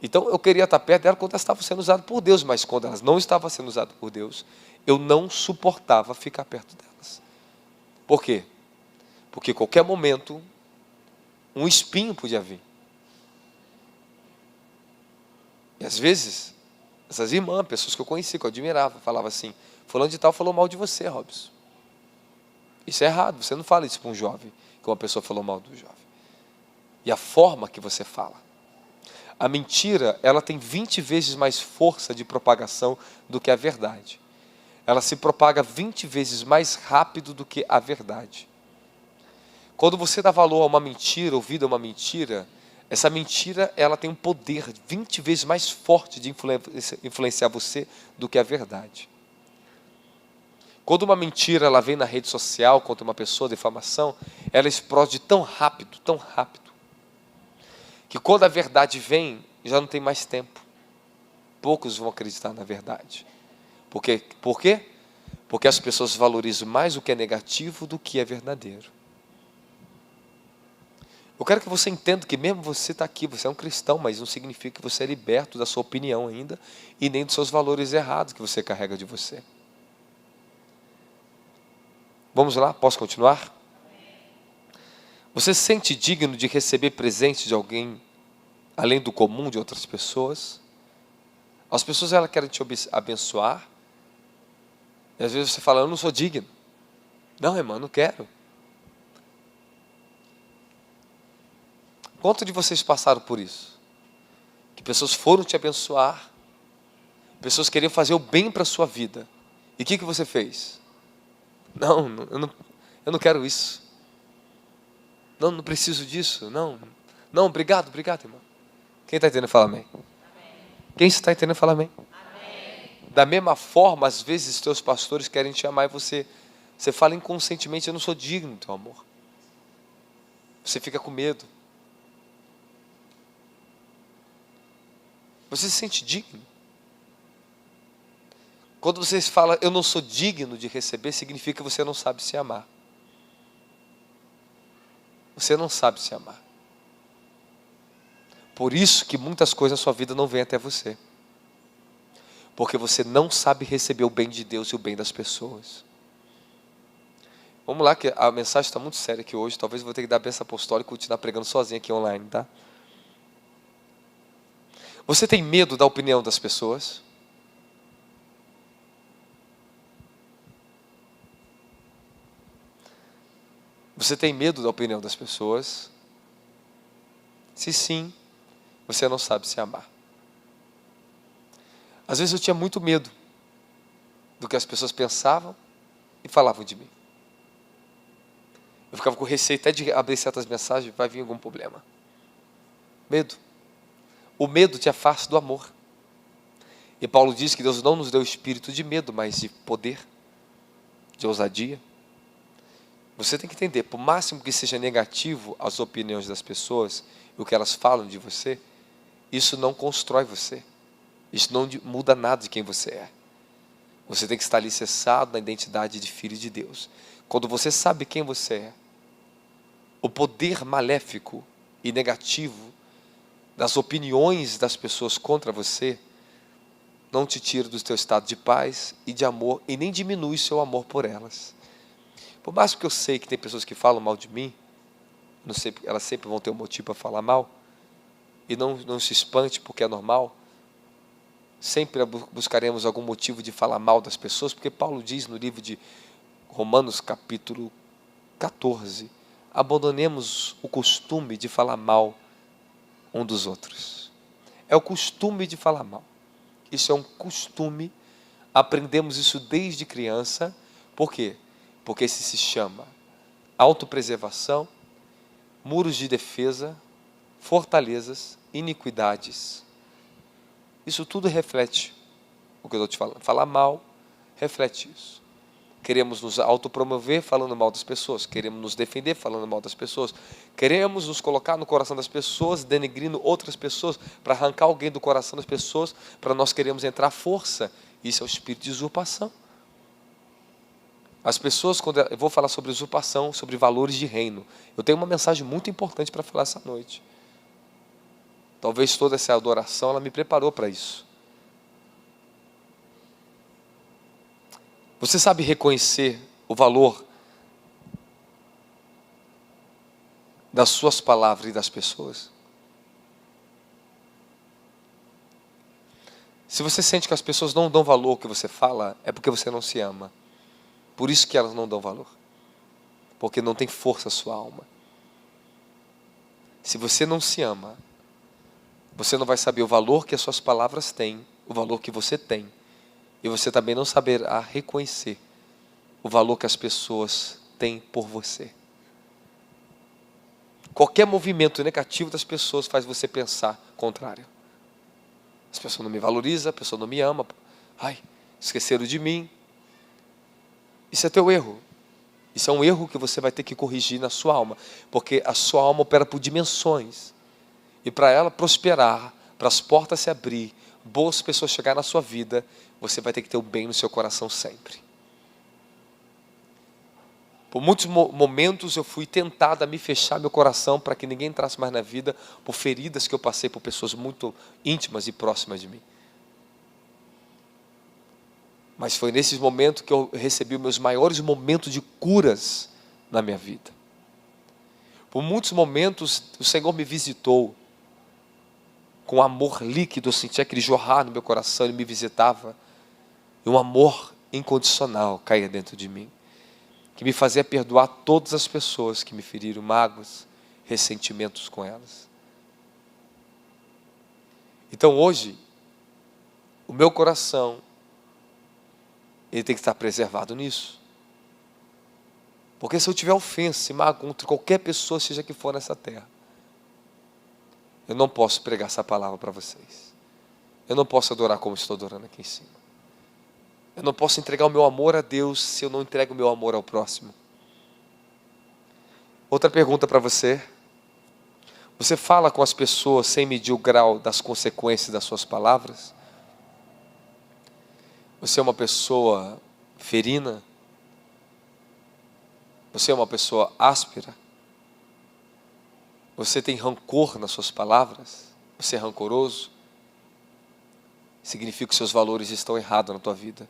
Então eu queria estar perto dela quando elas estavam sendo usadas por Deus, mas quando elas não estavam sendo usadas por Deus, eu não suportava ficar perto delas. Por quê? Porque em qualquer momento, um espinho podia vir. E às vezes, essas irmãs, pessoas que eu conheci, que eu admirava, falavam assim, fulano de tal falou mal de você, Robson. Isso é errado, você não fala isso para um jovem, que uma pessoa falou mal do jovem. E a forma que você fala. A mentira, ela tem 20 vezes mais força de propagação do que a verdade. Ela se propaga 20 vezes mais rápido do que a verdade. Quando você dá valor a uma mentira, ouvida a uma mentira, essa mentira, ela tem um poder 20 vezes mais forte de influenciar você do que a verdade. Quando uma mentira ela vem na rede social contra uma pessoa, difamação, ela explode tão rápido, que quando a verdade vem, já não tem mais tempo. Poucos vão acreditar na verdade. Por quê? Porque as pessoas valorizam mais o que é negativo do que é verdadeiro. Eu quero que você entenda que mesmo você está aqui, você é um cristão, mas não significa que você é liberto da sua opinião ainda e nem dos seus valores errados que você carrega de você. Vamos lá? Posso continuar? Você se sente digno de receber presente de alguém além do comum de outras pessoas? As pessoas elas querem te abençoar. E às vezes você fala, eu não sou digno. Não, irmão, não quero. Quantos de vocês passaram por isso? Que pessoas foram te abençoar, pessoas queriam fazer o bem para a sua vida. E o que você fez? Não, eu não quero isso. Não preciso disso. Não, obrigado, irmão. Quem está entendendo, fala amém. Quem está entendendo, fala amém. Da mesma forma, às vezes, teus pastores querem te amar e você fala inconscientemente, eu não sou digno do teu amor. Você fica com medo. Você se sente digno? Quando você fala, eu não sou digno de receber, significa que você não sabe se amar. Você não sabe se amar. Por isso que muitas coisas na sua vida não vêm até você. Porque você não sabe receber o bem de Deus e o bem das pessoas. Vamos lá, que a mensagem está muito séria aqui hoje. Talvez eu vou ter que dar a bênção apostólica e continuar pregando sozinho aqui online, tá? Você tem medo da opinião das pessoas? Você tem medo da opinião das pessoas? Se sim, você não sabe se amar. Às vezes eu tinha muito medo do que as pessoas pensavam e falavam de mim. Eu ficava com receio até de abrir certas mensagens, vai vir algum problema. Medo. O medo te afasta do amor. E Paulo diz que Deus não nos deu espírito de medo, mas de poder, de ousadia. Você tem que entender, por máximo que seja negativo as opiniões das pessoas, o que elas falam de você, isso não constrói você. Isso não muda nada de quem você é. Você tem que estar alicerçado na identidade de filho de Deus. Quando você sabe quem você é, o poder maléfico e negativo das opiniões das pessoas contra você não te tira do teu estado de paz e de amor e nem diminui seu amor por elas. Por mais que eu sei que tem pessoas que falam mal de mim, não sei, elas sempre vão ter um motivo para falar mal, e não se espante porque é normal. Sempre buscaremos algum motivo de falar mal das pessoas, porque Paulo diz no livro de Romanos capítulo 14, abandonemos o costume de falar mal um dos outros. É o costume de falar mal. Isso é um costume, aprendemos isso desde criança. Por quê? Porque isso se chama autopreservação, muros de defesa, fortalezas, iniquidades. Isso tudo reflete o que eu estou te falando. Falar mal reflete isso. Queremos nos autopromover falando mal das pessoas. Queremos nos defender falando mal das pessoas. Queremos nos colocar no coração das pessoas, denegrindo outras pessoas, para arrancar alguém do coração das pessoas, para nós queremos entrar à força. Isso é o espírito de usurpação. As pessoas, quando eu vou falar sobre usurpação, sobre valores de reino, eu tenho uma mensagem muito importante para falar essa noite. Talvez toda essa adoração, ela me preparou para isso. Você sabe reconhecer o valor das suas palavras e das pessoas? Se você sente que as pessoas não dão valor ao que você fala, é porque você não se ama. Por isso que elas não dão valor. Porque não tem força a sua alma. Se você não se ama, você não vai saber o valor que as suas palavras têm, o valor que você tem. E você também não saberá reconhecer o valor que as pessoas têm por você. Qualquer movimento negativo das pessoas faz você pensar contrário. As pessoas não me valorizam, a pessoa não me ama. Ai, esqueceram de mim. Isso é teu erro. Isso é um erro que você vai ter que corrigir na sua alma. Porque a sua alma opera por dimensões. E para ela prosperar, para as portas se abrir, boas pessoas chegarem na sua vida, você vai ter que ter o bem no seu coração sempre. Por muitos momentos eu fui tentado a me fechar meu coração para que ninguém entrasse mais na vida, por feridas que eu passei por pessoas muito íntimas e próximas de mim. Mas foi nesses momentos que eu recebi os meus maiores momentos de curas na minha vida. Por muitos momentos o Senhor me visitou com amor líquido, eu sentia aquele jorrar no meu coração, Ele me visitava. E um amor incondicional caía dentro de mim, que me fazia perdoar todas as pessoas que me feriram, mágoas, ressentimentos com elas. Então hoje, o meu coração, ele tem que estar preservado nisso. Porque se eu tiver ofensa e mágoa contra qualquer pessoa, seja que for nessa terra, eu não posso pregar essa palavra para vocês. Eu não posso adorar como estou adorando aqui em cima. Eu não posso entregar o meu amor a Deus se eu não entrego o meu amor ao próximo. Outra pergunta para você. Você fala com as pessoas sem medir o grau das consequências das suas palavras? Você é uma pessoa ferina? Você é uma pessoa áspera? Você tem rancor nas suas palavras? Você é rancoroso? Significa que seus valores estão errados na tua vida.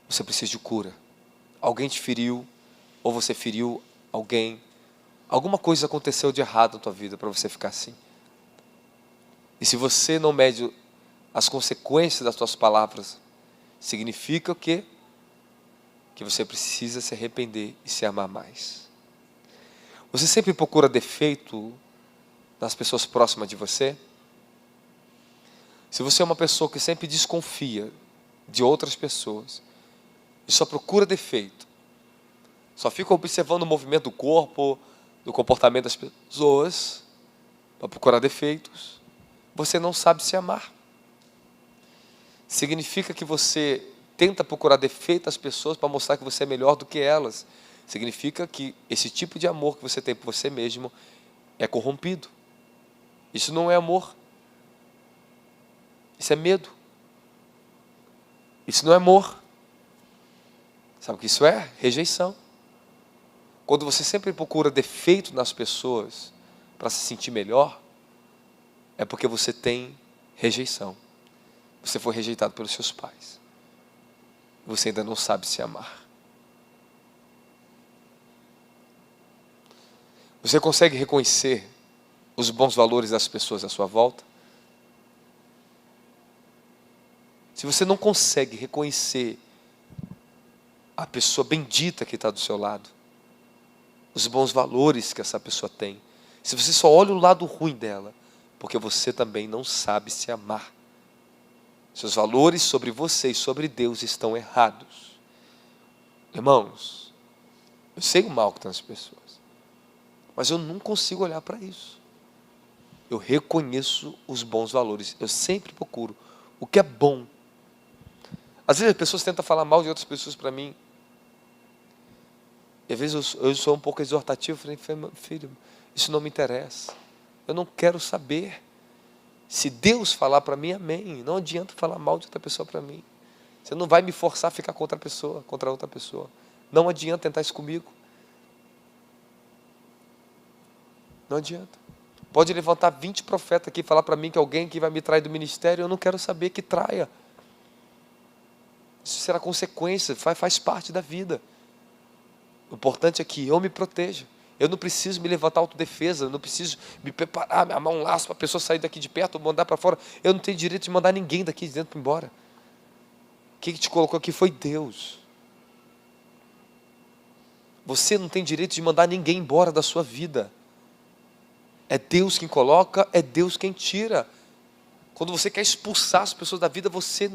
Você precisa de cura. Alguém te feriu, ou você feriu alguém. Alguma coisa aconteceu de errado na tua vida para você ficar assim. E se você não mede as consequências das tuas palavras, significa o quê? Que você precisa se arrepender e se amar mais. Você sempre procura defeito nas pessoas próximas de você? Se você é uma pessoa que sempre desconfia de outras pessoas, e só procura defeito, só fica observando o movimento do corpo, do comportamento das pessoas, para procurar defeitos, você não sabe se amar. Significa que você tenta procurar defeito das pessoas para mostrar que você é melhor do que elas. Significa que esse tipo de amor que você tem por você mesmo é corrompido. Isso não é amor. Isso é medo. Isso não é amor. Sabe o que isso é? Rejeição. Quando você sempre procura defeito nas pessoas para se sentir melhor, é porque você tem rejeição. Você foi rejeitado pelos seus pais. Você ainda não sabe se amar. Você consegue reconhecer os bons valores das pessoas à sua volta? Se você não consegue reconhecer a pessoa bendita que está do seu lado, os bons valores que essa pessoa tem, se você só olha o lado ruim dela, porque você também não sabe se amar. Seus valores sobre você e sobre Deus estão errados. Irmãos, eu sei o mal que tem nas pessoas, mas eu não consigo olhar para isso. Eu reconheço os bons valores. Eu sempre procuro o que é bom. Às vezes as pessoas tentam falar mal de outras pessoas para mim. E às vezes eu sou um pouco exortativo. Falei, filho, isso não me interessa. Eu não quero saber. Se Deus falar para mim, amém. Não adianta falar mal de outra pessoa para mim. Você não vai me forçar a ficar contra outra pessoa. Não adianta tentar isso comigo. Não adianta. Pode levantar 20 profetas aqui e falar para mim que alguém que vai me trair do ministério, eu não quero saber que traia. Isso será consequência, faz parte da vida. O importante é que eu me proteja. Eu não preciso me levantar autodefesa, eu não preciso me preparar, me amar um laço para a pessoa sair daqui de perto ou mandar para fora. Eu não tenho direito de mandar ninguém daqui de dentro para embora. Quem te colocou aqui foi Deus. Você não tem direito de mandar ninguém embora da sua vida. É Deus quem coloca, é Deus quem tira. Quando você quer expulsar as pessoas da vida, você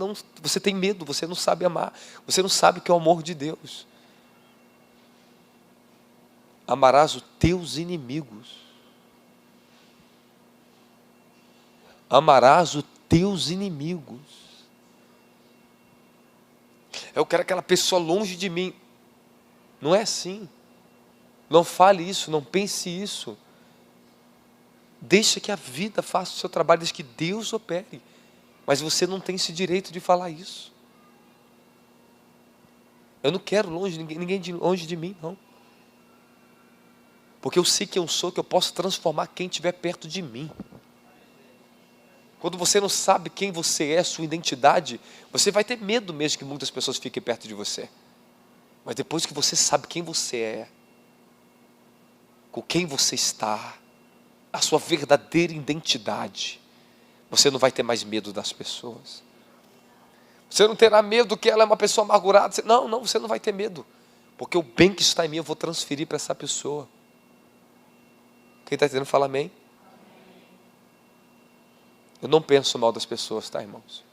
tem medo, você não sabe amar, você não sabe o que é o amor de Deus. Amarás os teus inimigos. Amarás os teus inimigos. Eu quero aquela pessoa longe de mim. Não é assim. Não fale isso, não pense isso. Deixa que a vida faça o seu trabalho, deixa que Deus opere. Mas você não tem esse direito de falar isso. Eu não quero ninguém longe de mim, não. Porque eu sei quem eu sou, que eu posso transformar quem estiver perto de mim. Quando você não sabe quem você é, sua identidade, você vai ter medo mesmo que muitas pessoas fiquem perto de você. Mas depois que você sabe quem você é, com quem você está, a sua verdadeira identidade, você não vai ter mais medo das pessoas. Você não terá medo que ela é uma pessoa amargurada. Não, você não vai ter medo. Porque o bem que está em mim eu vou transferir para essa pessoa. Quem está entendendo, fala amém. Eu não penso mal das pessoas, tá, irmãos?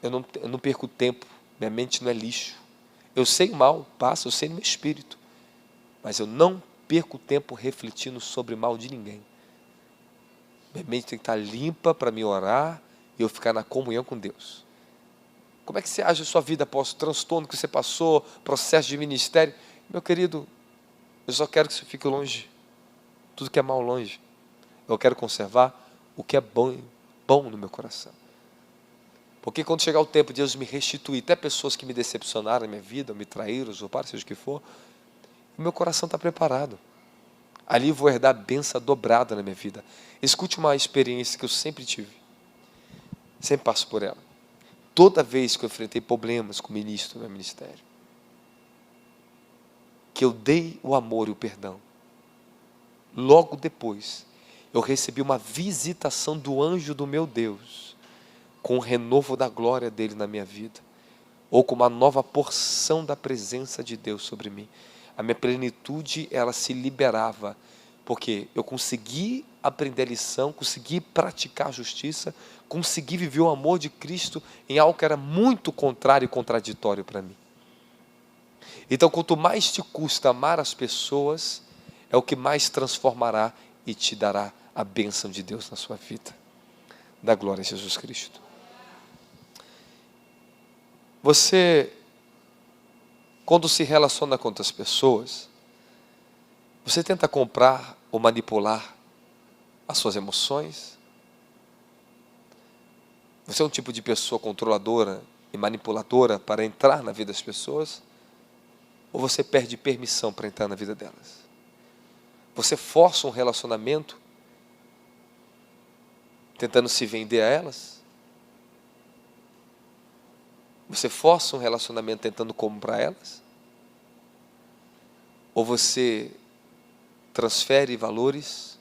Eu não perco tempo. Minha mente não é lixo. Eu sei o mal, passa, eu sei no meu espírito. Mas eu não perco tempo refletindo sobre o mal de ninguém. Minha mente tem que estar limpa para me orar e eu ficar na comunhão com Deus. Como é que você age a sua vida após o transtorno que você passou, processo de ministério? Meu querido, eu só quero que você fique longe. Tudo que é mal longe. Eu quero conservar o que é bom no meu coração. Porque quando chegar o tempo de Deus me restituir, até pessoas que me decepcionaram na minha vida, me traíram, usurparam, seja o que for, o meu coração está preparado. Ali eu vou herdar a bênção dobrada na minha vida. Escute uma experiência que eu sempre tive. Sempre passo por ela. Toda vez que eu enfrentei problemas com o ministro do meu ministério, que eu dei o amor e o perdão, logo depois, eu recebi uma visitação do anjo do meu Deus, com o renovo da glória dele na minha vida, ou com uma nova porção da presença de Deus sobre mim. A minha plenitude, ela se liberava, porque eu consegui aprender a lição, consegui praticar a justiça, consegui viver o amor de Cristo em algo que era muito contrário e contraditório para mim. Então, quanto mais te custa amar as pessoas, é o que mais transformará e te dará a bênção de Deus na sua vida. Dá glória a Jesus Cristo. Você, quando se relaciona com outras pessoas, você tenta comprar ou manipular as suas emoções? Você é um tipo de pessoa controladora e manipuladora para entrar na vida das pessoas? Ou você perde permissão para entrar na vida delas? Você força um relacionamento tentando se vender a elas? Você força um relacionamento tentando comprar elas? Ou você transfere valores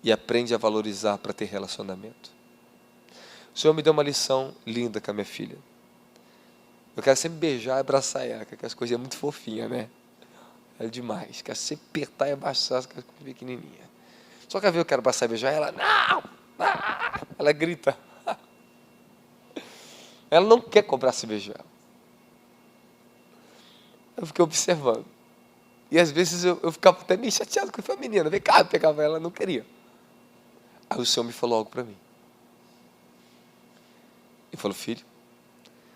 e aprende a valorizar para ter relacionamento? O Senhor me deu uma lição linda com a minha filha. Eu quero sempre beijar e abraçar ela, que aquelas coisinhas muito fofinhas, né? Ela é demais. Quero sempre apertar e abaixar as coisas pequenininhas. Só que eu quero abraçar e beijar ela. Não! Ah! Ela grita. Ela não quer comprar se beijar. Eu fiquei observando. E às vezes eu ficava até meio chateado com a menina. Vem cá, eu pegava ela, não queria. Aí o Senhor me falou algo para mim. Ele falou, filho,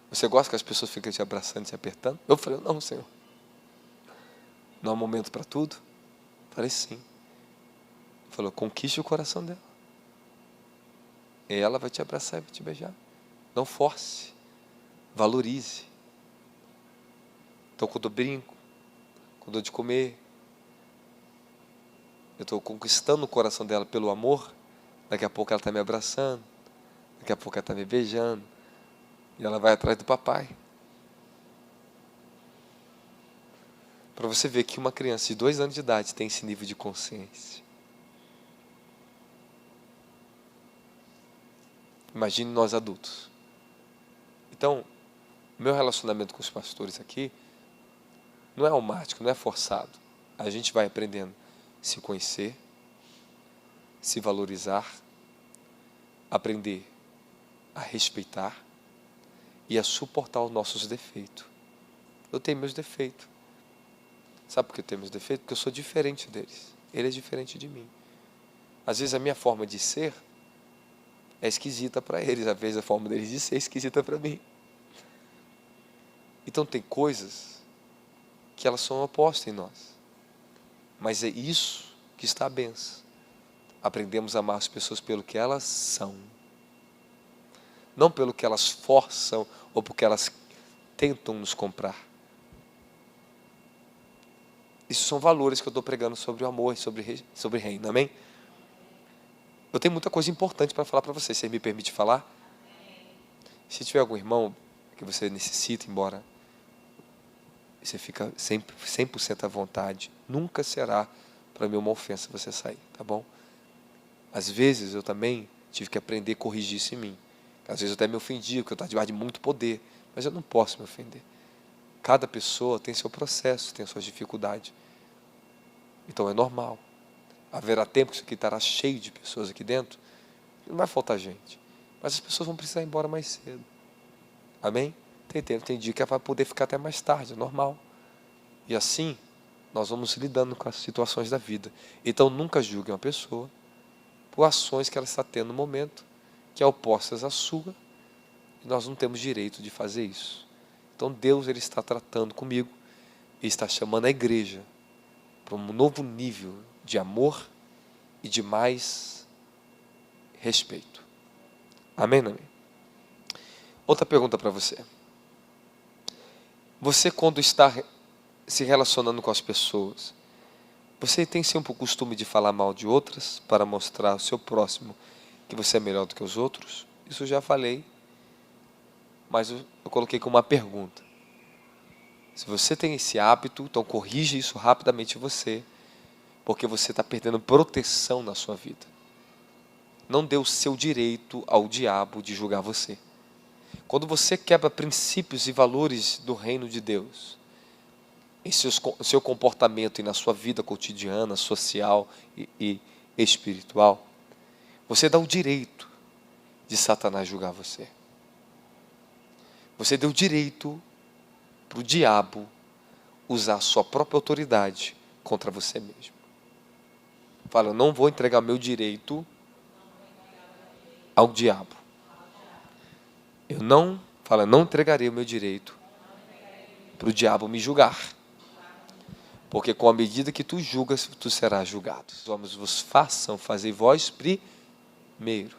Você gosta que as pessoas fiquem te abraçando, te apertando? Eu falei, não, Senhor. Não há momento para tudo? Eu falei, sim. Ele falou, conquiste o coração dela. E ela vai te abraçar e vai te beijar. Não force. Valorize. Então, quando eu brinco, quando eu dou de comer, eu estou conquistando o coração dela pelo amor. Daqui a pouco ela está me abraçando. Daqui a pouco ela está me beijando. E ela vai atrás do papai. Para você ver que uma criança de 2 anos de idade tem esse nível de consciência. Imagine nós adultos. Então, meu relacionamento com os pastores aqui não é automático, não é forçado. A gente vai aprendendo a se conhecer, se valorizar, aprender a respeitar e a suportar os nossos defeitos. Eu tenho meus defeitos. Sabe por que eu tenho meus defeitos? Porque eu sou diferente deles. Ele é diferente de mim. Às vezes a minha forma de ser é esquisita para eles. Às vezes a forma deles de ser é esquisita para mim. Então tem coisas que elas são opostas em nós. Mas é isso que está a benção. Aprendemos a amar as pessoas pelo que elas são. Não pelo que elas forçam ou porque elas tentam nos comprar. Isso são valores que eu estou pregando sobre o amor e sobre reino, amém? Eu tenho muita coisa importante para falar para vocês. Você me permite falar? Se tiver algum irmão que você necessita, embora você fica 100% à vontade, nunca será para mim uma ofensa você sair, tá bom? Às vezes eu também tive que aprender a corrigir isso em mim. Às vezes eu até me ofendia, porque eu estava debaixo de muito poder, mas eu não posso me ofender. Cada pessoa tem seu processo, tem suas dificuldades. Então é normal. Haverá tempo que isso aqui estará cheio de pessoas aqui dentro. Não vai faltar gente. Mas as pessoas vão precisar ir embora mais cedo. Amém? Tem tempo, tem dia que vai poder ficar até mais tarde, é normal. E assim, nós vamos lidando com as situações da vida. Então nunca julgue uma pessoa por ações que ela está tendo no momento, que é opostas à sua. E nós não temos direito de fazer isso. Então Deus, Ele está tratando comigo e está chamando a igreja para um novo nível de amor e de mais respeito. Amém, não amém? Outra pergunta para você. Você, quando está se relacionando com as pessoas, você tem sempre o costume de falar mal de outras para mostrar ao seu próximo que você é melhor do que os outros? Isso eu já falei, mas eu coloquei como uma pergunta. Se você tem esse hábito, então corrija isso rapidamente em você, porque você está perdendo proteção na sua vida. Não dê o seu direito ao diabo de julgar você. Quando você quebra princípios e valores do reino de Deus, em seu comportamento e na sua vida cotidiana, social e espiritual, você dá o direito de Satanás julgar você. Você deu o direito para o diabo usar a sua própria autoridade contra você mesmo. Fala, eu não vou entregar meu direito ao diabo. Eu não entregarei o meu direito para o diabo me julgar. Porque com a medida que tu julgas, tu serás julgado. Os homens vos façam, fazei vós primeiro.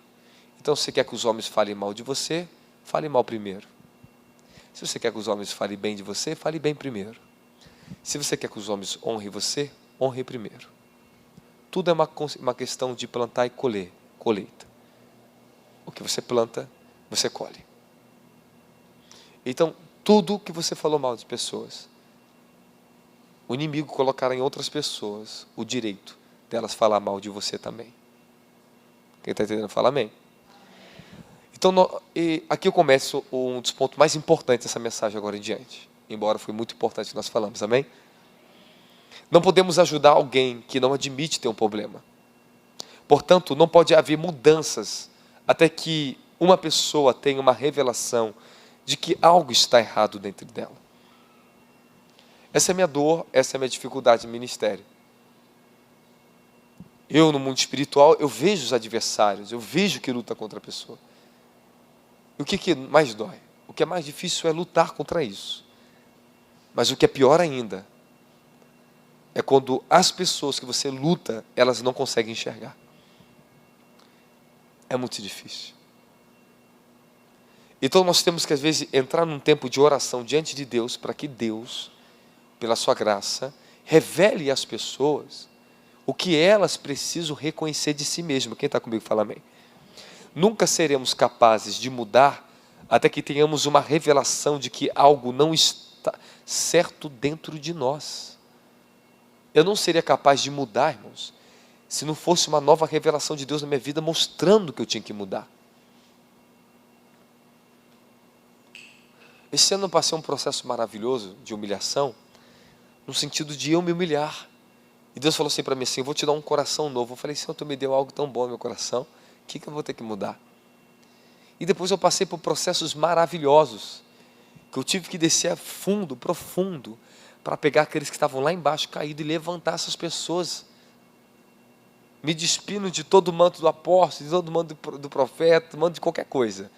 Então, se você quer que os homens falem mal de você, fale mal primeiro. Se você quer que os homens falem bem de você, fale bem primeiro. Se você quer que os homens honrem você, honre primeiro. Tudo é uma questão de plantar e colheita. O que você planta, você colhe. Então, tudo que você falou mal de pessoas, o inimigo colocará em outras pessoas o direito delas falar mal de você também. Quem está entendendo, fala amém. Então, aqui eu começo um dos pontos mais importantes dessa mensagem agora em diante. Embora foi muito importante que nós falamos, amém? Não podemos ajudar alguém que não admite ter um problema. Portanto, não pode haver mudanças até que uma pessoa tenha uma revelação de que algo está errado dentro dela. Essa é a minha dor, essa é a minha dificuldade no ministério. Eu, no mundo espiritual, eu vejo os adversários, eu vejo que luta contra a pessoa. E o que mais dói? O que é mais difícil é lutar contra isso. Mas o que é pior ainda é quando as pessoas que você luta, elas não conseguem enxergar. É muito difícil. Então nós temos que às vezes entrar num tempo de oração diante de Deus, para que Deus, pela sua graça, revele às pessoas o que elas precisam reconhecer de si mesmas. Quem está comigo fala amém. Nunca seremos capazes de mudar até que tenhamos uma revelação de que algo não está certo dentro de nós. Eu não seria capaz de mudar, irmãos, se não fosse uma nova revelação de Deus na minha vida, mostrando que eu tinha que mudar. Esse ano eu passei um processo maravilhoso de humilhação, no sentido de eu me humilhar. E Deus falou assim para mim assim: eu vou te dar um coração novo. Eu falei: Senhor, tu me deu algo tão bom no meu coração, o que eu vou ter que mudar? E depois eu passei por processos maravilhosos, que eu tive que descer fundo, profundo, para pegar aqueles que estavam lá embaixo caídos e levantar essas pessoas. Me despindo de todo o manto do apóstolo, de todo o manto do profeta, do manto de qualquer coisa.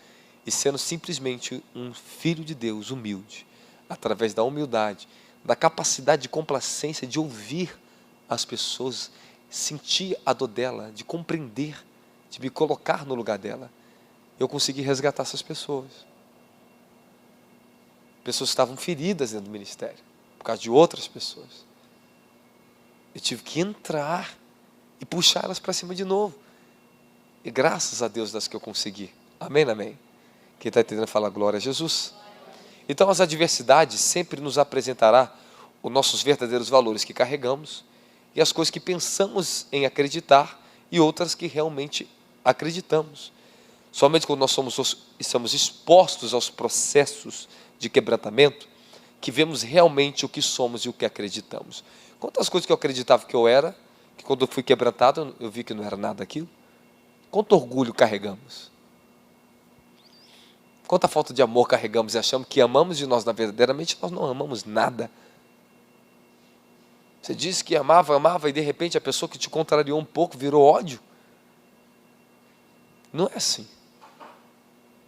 E sendo simplesmente um filho de Deus humilde, através da humildade, da capacidade de complacência, de ouvir as pessoas, sentir a dor dela, de compreender, de me colocar no lugar dela, eu consegui resgatar essas pessoas. Pessoas que estavam feridas dentro do ministério, por causa de outras pessoas. Eu tive que entrar e puxar elas para cima de novo. E graças a Deus das que eu consegui. Amém, amém. Quem está entendendo fala glória a Jesus. Então as adversidades sempre nos apresentará os nossos verdadeiros valores que carregamos e as coisas que pensamos em acreditar e outras que realmente acreditamos. Somente quando nós estamos expostos aos processos de quebrantamento, que vemos realmente o que somos e o que acreditamos. Quantas coisas que eu acreditava que eu era, que quando eu fui quebrantado, eu vi que não era nada aquilo. Quanto orgulho carregamos. Quanta falta de amor carregamos e achamos que amamos de nós, verdadeiramente nós não amamos nada. Você disse que amava e de repente a pessoa que te contrariou um pouco virou ódio. Não é assim.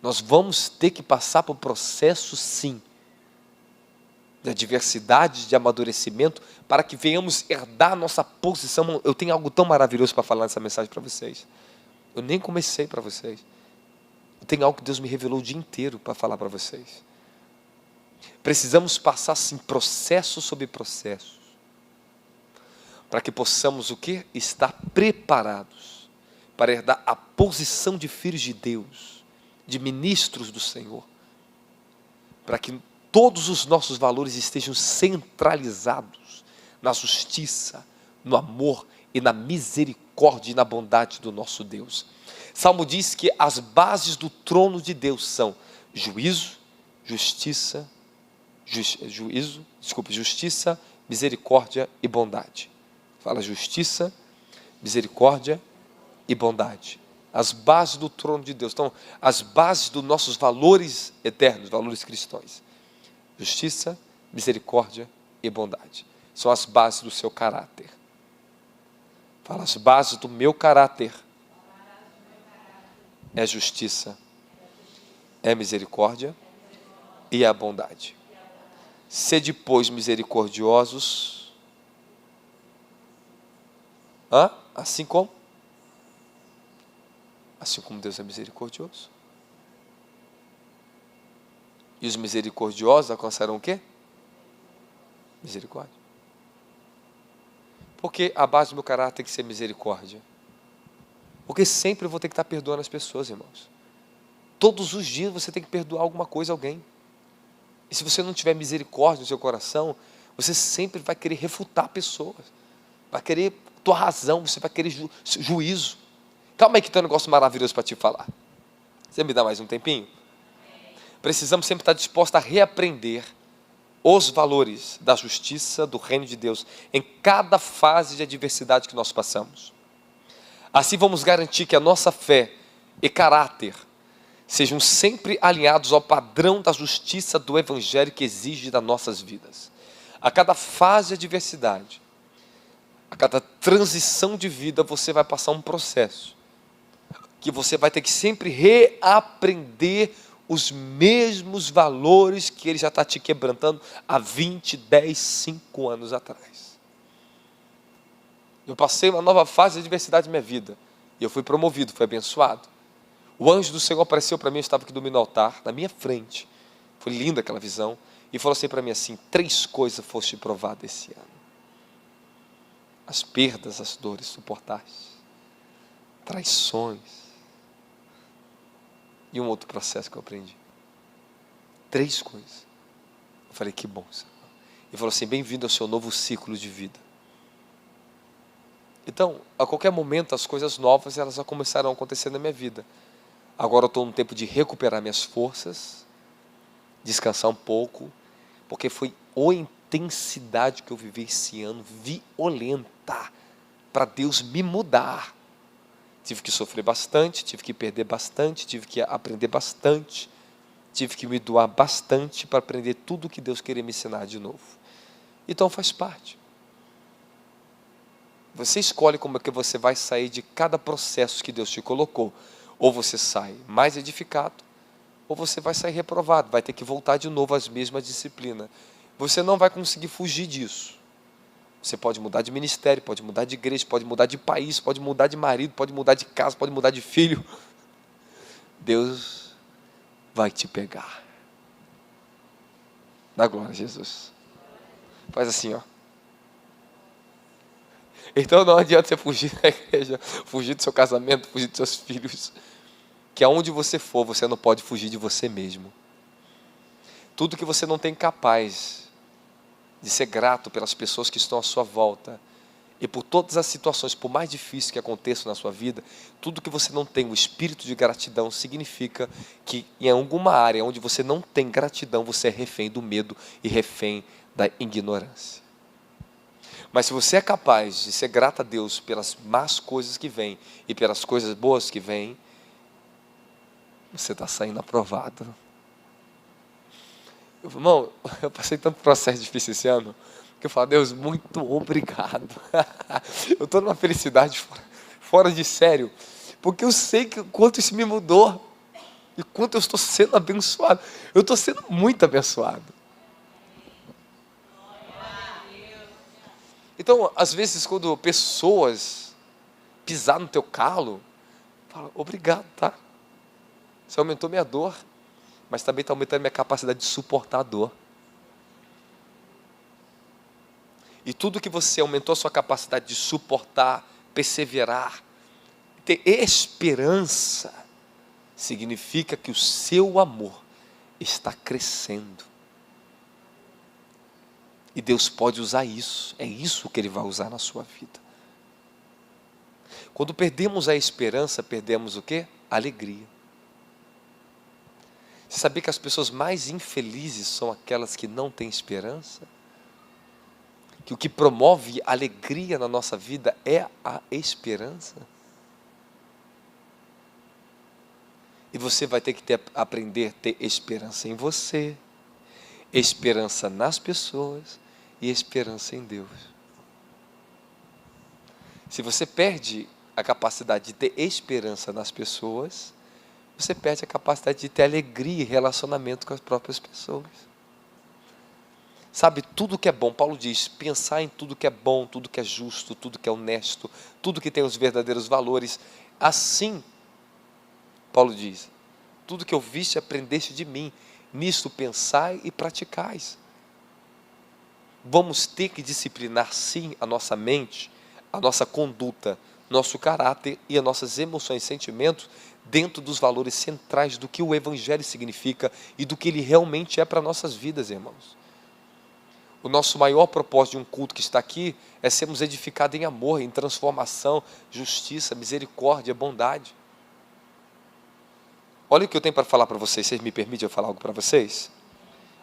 Nós vamos ter que passar por processo, sim, de adversidade, de amadurecimento, para que venhamos herdar a nossa posição. Eu tenho algo tão maravilhoso para falar nessa mensagem para vocês. Eu nem comecei para vocês. Eu tenho algo que Deus me revelou o dia inteiro para falar para vocês. Precisamos passar, sim, processo sobre processo, para que possamos o quê? Estar preparados para herdar a posição de filhos de Deus, de ministros do Senhor, para que todos os nossos valores estejam centralizados na justiça, no amor e na misericórdia e na bondade do nosso Deus. Salmo diz que as bases do trono de Deus são justiça, misericórdia e bondade. Fala justiça, misericórdia e bondade. As bases do trono de Deus. Então, as bases dos nossos valores eternos, valores cristãos. Justiça, misericórdia e bondade. São as bases do seu caráter. Fala, as bases do meu caráter é justiça, é misericórdia e a bondade. Sede, pois, misericordiosos, assim como Deus é misericordioso. E os misericordiosos alcançarão o quê? Misericórdia. Porque a base do meu caráter tem que ser misericórdia. Porque sempre eu vou ter que estar perdoando as pessoas, irmãos. Todos os dias você tem que perdoar alguma coisa a alguém. E se você não tiver misericórdia no seu coração, você sempre vai querer refutar pessoas. Vai querer tua razão, você vai querer juízo. Calma aí que tem um negócio maravilhoso para te falar. Você me dá mais um tempinho? Precisamos sempre estar dispostos a reaprender os valores da justiça, do reino de Deus, em cada fase de adversidade que nós passamos. Assim vamos garantir que a nossa fé e caráter sejam sempre alinhados ao padrão da justiça do Evangelho que exige das nossas vidas. A cada fase de adversidade, a cada transição de vida, você vai passar um processo que você vai ter que sempre reaprender os mesmos valores que ele já está te quebrantando há 20, 10, 5 anos atrás. Eu passei uma nova fase de adversidade na minha vida. E eu fui promovido, fui abençoado. O anjo do Senhor apareceu para mim, eu estava aqui dormindo no altar, na minha frente. Foi linda aquela visão. E falou assim para mim assim: 3 coisas foste provado esse ano. As perdas, as dores suportaste. Traições. E um outro processo que eu aprendi. 3 coisas. Eu falei: que bom, Senhor. Ele falou assim: bem-vindo ao seu novo ciclo de vida. Então, a qualquer momento, as coisas novas, elas já começarão a acontecer na minha vida. Agora eu estou no tempo de recuperar minhas forças, descansar um pouco, porque foi a intensidade que eu vivi esse ano, violenta, para Deus me mudar. Tive que sofrer bastante, tive que perder bastante, tive que aprender bastante, tive que me doar bastante para aprender tudo o que Deus queria me ensinar de novo. Então faz parte. Você escolhe como é que você vai sair de cada processo que Deus te colocou. Ou você sai mais edificado, ou você vai sair reprovado, vai ter que voltar de novo às mesmas disciplinas. Você não vai conseguir fugir disso. Você pode mudar de ministério, pode mudar de igreja, pode mudar de país, pode mudar de marido, pode mudar de casa, pode mudar de filho. Deus vai te pegar. Dá glória a Jesus. Faz assim, ó. Então não adianta você fugir da igreja, fugir do seu casamento, fugir dos seus filhos. Que aonde você for, você não pode fugir de você mesmo. Tudo que você não tem capaz de ser grato pelas pessoas que estão à sua volta, e por todas as situações, por mais difíceis que aconteçam na sua vida, tudo que você não tem o espírito de gratidão, significa que em alguma área onde você não tem gratidão, você é refém do medo e refém da ignorância. Mas se você é capaz de ser grato a Deus pelas más coisas que vêm e pelas coisas boas que vêm, você está saindo aprovado. Irmão, eu passei tanto processo difícil esse ano, que eu falo: Deus, muito obrigado. Eu estou numa felicidade fora de sério, porque eu sei que quanto isso me mudou, e quanto eu estou sendo abençoado. Eu estou sendo muito abençoado. Então, às vezes, quando pessoas pisar no teu calo, fala: obrigado, tá? Você aumentou minha dor, mas também está aumentando minha capacidade de suportar a dor. E tudo que você aumentou a sua capacidade de suportar, perseverar, ter esperança, significa que o seu amor está crescendo. E Deus pode usar isso, é isso que Ele vai usar na sua vida. Quando perdemos a esperança, perdemos o quê? A alegria. Você sabia que as pessoas mais infelizes são aquelas que não têm esperança? Que o que promove alegria na nossa vida é a esperança. E você vai ter que aprender a ter esperança em você, esperança nas pessoas e esperança em Deus. Se você perde a capacidade de ter esperança nas pessoas, você perde a capacidade de ter alegria e relacionamento com as próprias pessoas. Sabe, tudo que é bom, Paulo diz, pensar em tudo que é bom, tudo que é justo, tudo que é honesto, tudo que tem os verdadeiros valores. Assim, Paulo diz, tudo que ouviste e aprendeste de mim, nisto pensai e praticais. Vamos ter que disciplinar sim a nossa mente, a nossa conduta, nosso caráter e as nossas emoções e sentimentos dentro dos valores centrais do que o Evangelho significa e do que ele realmente é para nossas vidas, irmãos. O nosso maior propósito de um culto que está aqui é sermos edificados em amor, em transformação, justiça, misericórdia, bondade. Olha o que eu tenho para falar para vocês. Vocês me permitem eu falar algo para vocês?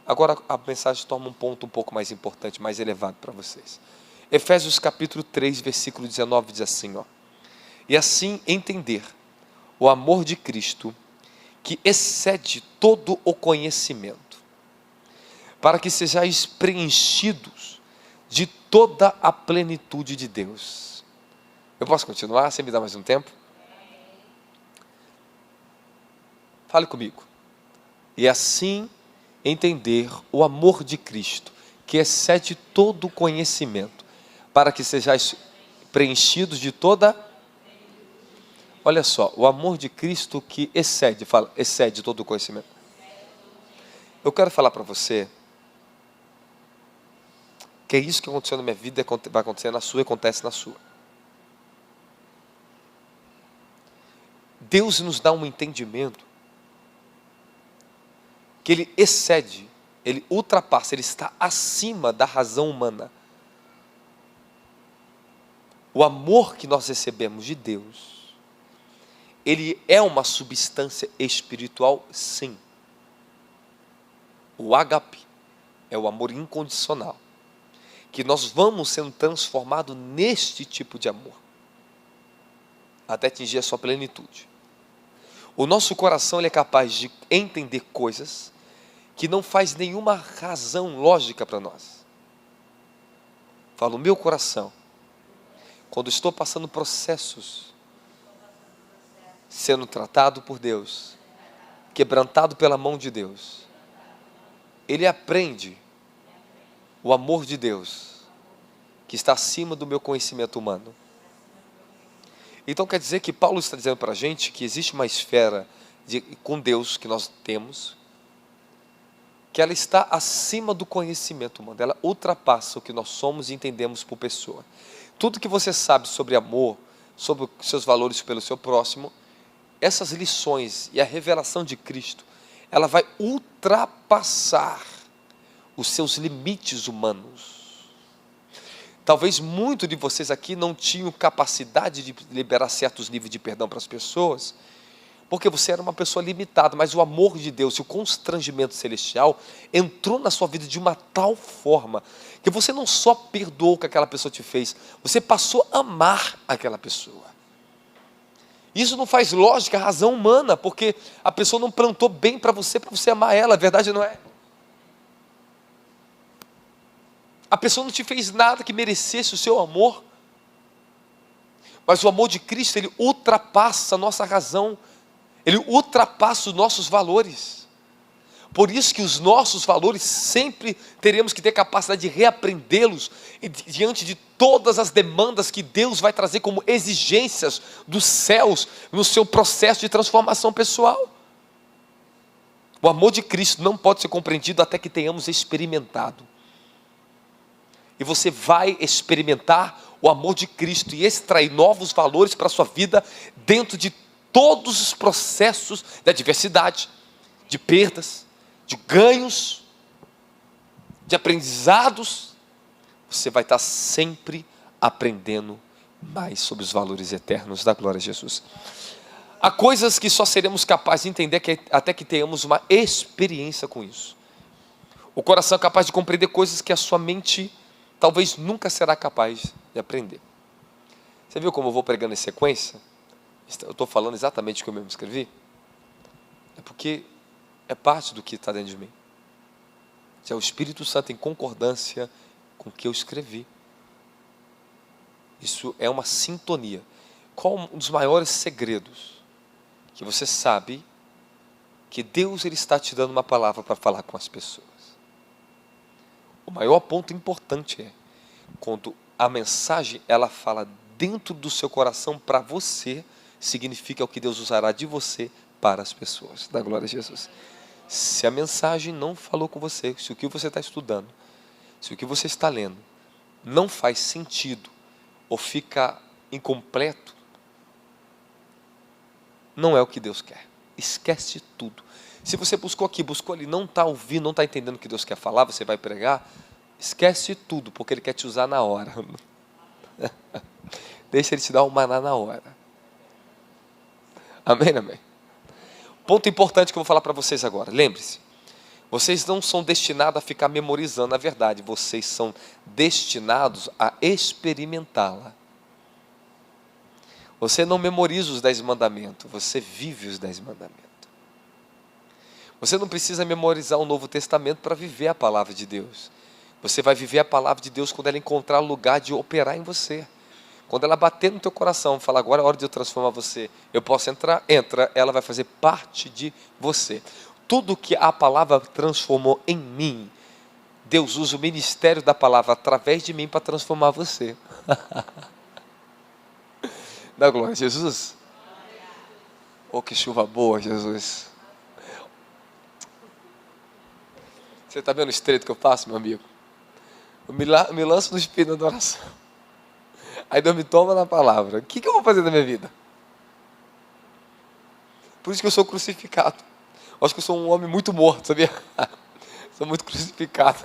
Agora a mensagem toma um ponto um pouco mais importante, mais elevado para vocês. Efésios capítulo 3, versículo 19 diz assim, ó: e assim entender o amor de Cristo, que excede todo o conhecimento, para que sejais preenchidos de toda a plenitude de Deus. Eu posso continuar? Você me dá mais um tempo? Fale comigo. e assim entender o amor de Cristo, que excede todo conhecimento, para que sejais preenchidos de toda... Olha só, o amor de Cristo que excede todo conhecimento. Eu quero falar para você que é isso que aconteceu na minha vida, vai acontecer na sua e acontece na sua. Deus nos dá um entendimento que Ele excede, Ele ultrapassa, Ele está acima da razão humana. O amor que nós recebemos de Deus, Ele é uma substância espiritual, sim. O ágape é o amor incondicional, que nós vamos sendo transformados neste tipo de amor, até atingir a sua plenitude. O nosso coração ele é capaz de entender coisas que não faz nenhuma razão lógica para nós. Falo, o meu coração, quando estou passando processos, sendo tratado por Deus, quebrantado pela mão de Deus, ele aprende o amor de Deus, que está acima do meu conhecimento humano. Então quer dizer que Paulo está dizendo para a gente que existe uma esfera com Deus que nós temos, que ela está acima do conhecimento humano, ela ultrapassa o que nós somos e entendemos por pessoa. Tudo que você sabe sobre amor, sobre os seus valores pelo seu próximo, essas lições e a revelação de Cristo, ela vai ultrapassar os seus limites humanos. Talvez muitos de vocês aqui não tinham capacidade de liberar certos níveis de perdão para as pessoas, porque você era uma pessoa limitada, mas o amor de Deus e o constrangimento celestial entrou na sua vida de uma tal forma, que você não só perdoou o que aquela pessoa te fez, você passou a amar aquela pessoa. Isso não faz lógica, razão humana, porque a pessoa não plantou bem para você amar ela, a verdade não é? A pessoa não te fez nada que merecesse o seu amor, mas o amor de Cristo, ele ultrapassa a nossa razão, ele ultrapassa os nossos valores. Por isso que os nossos valores sempre teremos que ter capacidade de reaprendê-los diante de todas as demandas que Deus vai trazer como exigências dos céus no seu processo de transformação pessoal. O amor de Cristo não pode ser compreendido até que tenhamos experimentado. E você vai experimentar o amor de Cristo e extrair novos valores para a sua vida dentro de todos os processos de adversidade, de perdas, de ganhos, de aprendizados. Você vai estar sempre aprendendo mais sobre os valores eternos da glória de Jesus. Há coisas que só seremos capazes de entender até que tenhamos uma experiência com isso. O coração é capaz de compreender coisas que a sua mente talvez nunca será capaz de aprender. Você viu como eu vou pregando em sequência? Eu estou falando exatamente o que eu mesmo escrevi? É porque é parte do que está dentro de mim. É o Espírito Santo em concordância com o que eu escrevi. Isso é uma sintonia. Qual um dos maiores segredos? Que você sabe que Deus ele está te dando uma palavra para falar com as pessoas. O maior ponto importante é quando a mensagem ela fala dentro do seu coração para você, significa o que Deus usará de você para as pessoas. Da glória a Jesus. Se a mensagem não falou com você, se o que você está estudando, se o que você está lendo não faz sentido ou fica incompleto, não é o que Deus quer. Esquece tudo. Se você buscou aqui, buscou ali, não está ouvindo, não está entendendo o que Deus quer falar, você vai pregar, esquece tudo, porque Ele quer te usar na hora. Deixa Ele te dar um maná na hora. Amém, amém? Ponto importante que eu vou falar para vocês agora. Lembre-se, vocês não são destinados a ficar memorizando a verdade, vocês são destinados a experimentá-la. Você não memoriza os 10 mandamentos, você vive os 10 mandamentos. Você não precisa memorizar o Novo Testamento para viver a palavra de Deus. Você vai viver a palavra de Deus quando ela encontrar lugar de operar em você. Quando ela bater no teu coração, falar, agora é hora de eu transformar você. Eu posso entrar? Entra, ela vai fazer parte de você. tudo que a palavra transformou em mim, Deus usa o ministério da palavra através de mim para transformar você. Dá glória a Jesus. Oh, que chuva boa, Jesus. Você está vendo o estreito que eu faço, meu amigo? Eu me lanço no espírito da oração. Aí Deus me toma na palavra. O que eu vou fazer da minha vida? Por isso que eu sou crucificado. Eu acho que eu sou um homem muito morto, sabia? Sou muito crucificado.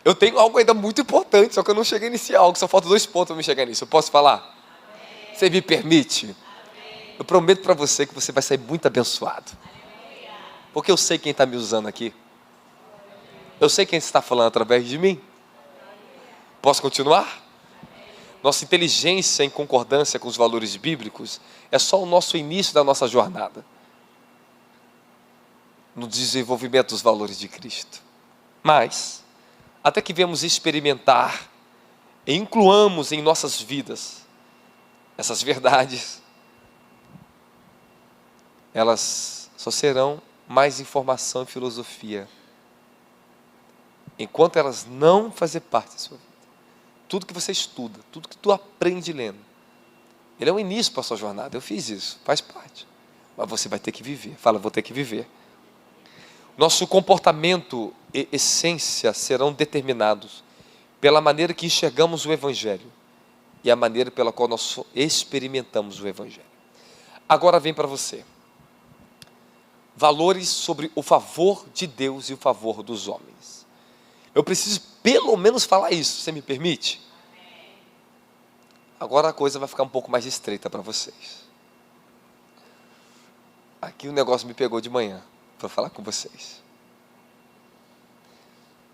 Eu tenho algo ainda muito importante, só que eu não cheguei nesse algo. Só falta 2 pontos para me chegar nisso. Eu posso falar? Amém. Você me permite? Amém. Eu prometo para você que você vai sair muito abençoado. Porque eu sei quem está me usando aqui. Eu sei quem está falando através de mim. Posso continuar? Nossa inteligência em concordância com os valores bíblicos é só o nosso início da nossa jornada no desenvolvimento dos valores de Cristo. Mas, até que venhamos experimentar e incluamos em nossas vidas essas verdades, elas só serão mais informação e filosofia, enquanto elas não fazerem parte da sua vida. Tudo que você estuda, tudo que tu aprende lendo, ele é um início para a sua jornada. Eu fiz isso, faz parte. Mas você vai ter que viver. Fala, vou ter que viver. Nosso comportamento e essência serão determinados pela maneira que enxergamos o Evangelho e a maneira pela qual nós experimentamos o Evangelho. Agora vem para você. Valores sobre o favor de Deus e o favor dos homens. Eu preciso pelo menos falar isso, você me permite? Agora a coisa vai ficar um pouco mais estreita para vocês. Aqui o negócio me pegou de manhã para falar com vocês.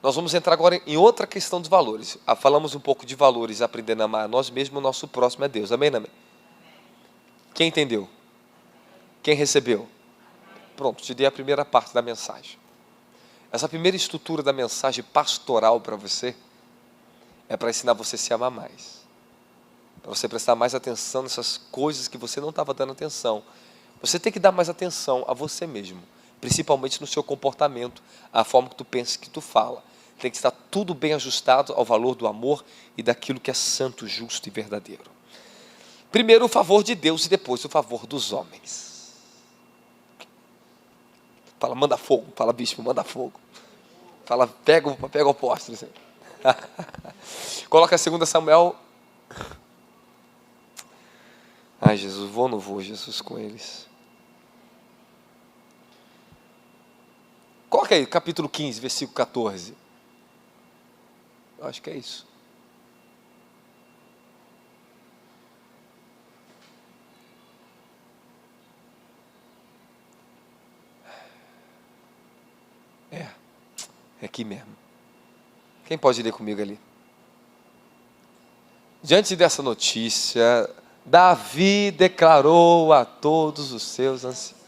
Nós vamos entrar agora em outra questão dos valores. Falamos um pouco de valores, aprendendo a amar a nós mesmos, o nosso próximo é Deus. Amém, amém? Quem entendeu? Quem recebeu? Pronto, te dei a primeira parte da mensagem. Essa primeira estrutura da mensagem pastoral para você é para ensinar você a se amar mais. Para você prestar mais atenção nessas coisas que você não estava dando atenção. Você tem que dar mais atenção a você mesmo, principalmente no seu comportamento, a forma que tu pensa, que tu fala. Tem que estar tudo bem ajustado ao valor do amor e daquilo que é santo, justo e verdadeiro. Primeiro o favor de Deus e depois o favor dos homens. Fala, manda fogo. Fala, bispo, manda fogo. Fala, pega o apóstolo. Coloca 2 Samuel. Ai, Jesus, vou ou não vou, Jesus, com eles? Coloca aí, capítulo 15, versículo 14. Eu acho que é isso. É aqui mesmo. Quem pode ler comigo ali? Diante dessa notícia, Davi declarou a todos os seus anciãos.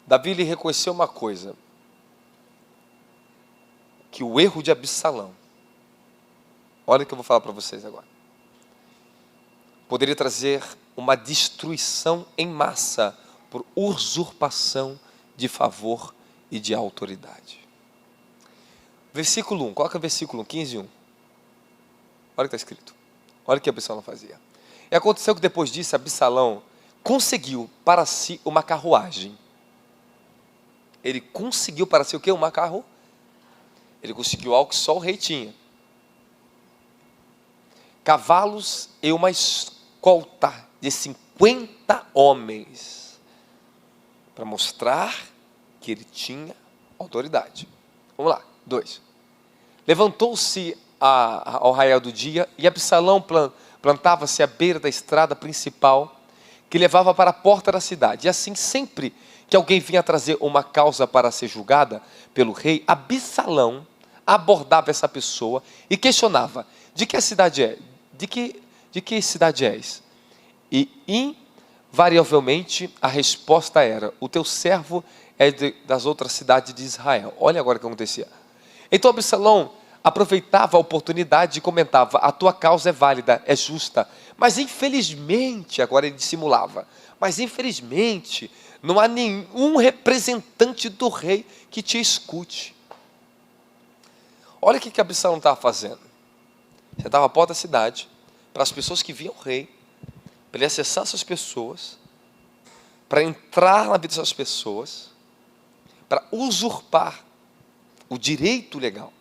Davi lhe reconheceu uma coisa, que o erro de Absalão, olha o que eu vou falar para vocês agora, poderia trazer uma destruição em massa por usurpação de favor e de autoridade. Versículo 1, coloca versículo 1, 15, 1. Olha o que está escrito. Olha o que Absalão fazia. E aconteceu que depois disso, Absalão conseguiu para si uma carruagem. Ele conseguiu para si o quê? Uma carro? Ele conseguiu algo que só o rei tinha. Cavalos e uma escolta de 50 homens. Para mostrar que ele tinha autoridade. Vamos lá, 2. Levantou-se ao raiar do dia e Absalão plantava-se à beira da estrada principal que levava para a porta da cidade. E assim sempre que alguém vinha trazer uma causa para ser julgada pelo rei, Absalão abordava essa pessoa e questionava: de que cidade é? De que cidade és? E invariavelmente a resposta era: o teu servo é das outras cidades de Israel. Olha agora o que acontecia. Então Absalão aproveitava a oportunidade e comentava: a tua causa é válida, é justa, mas infelizmente, agora ele dissimulava, mas infelizmente não há nenhum representante do rei que te escute. Olha o que Absalão estava fazendo. Ele estava à porta da cidade, para as pessoas que viam o rei, para ele acessar essas pessoas, para entrar na vida dessas pessoas, para usurpar o direito legal.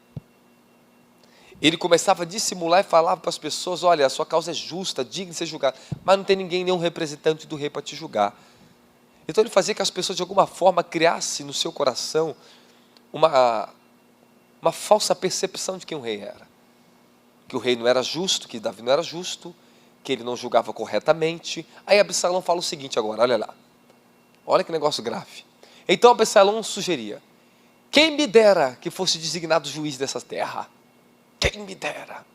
Ele começava a dissimular e falava para as pessoas: olha, a sua causa é justa, digna de ser julgada, mas não tem ninguém, nenhum representante do rei para te julgar. Então ele fazia que as pessoas de alguma forma criassem no seu coração uma falsa percepção de quem o rei era. Que o rei não era justo, que Davi não era justo, que ele não julgava corretamente. Aí Absalão fala o seguinte agora, olha lá. Olha que negócio grave. Então Absalão sugeria: quem me dera que fosse designado juiz dessa terra. Quem me dera.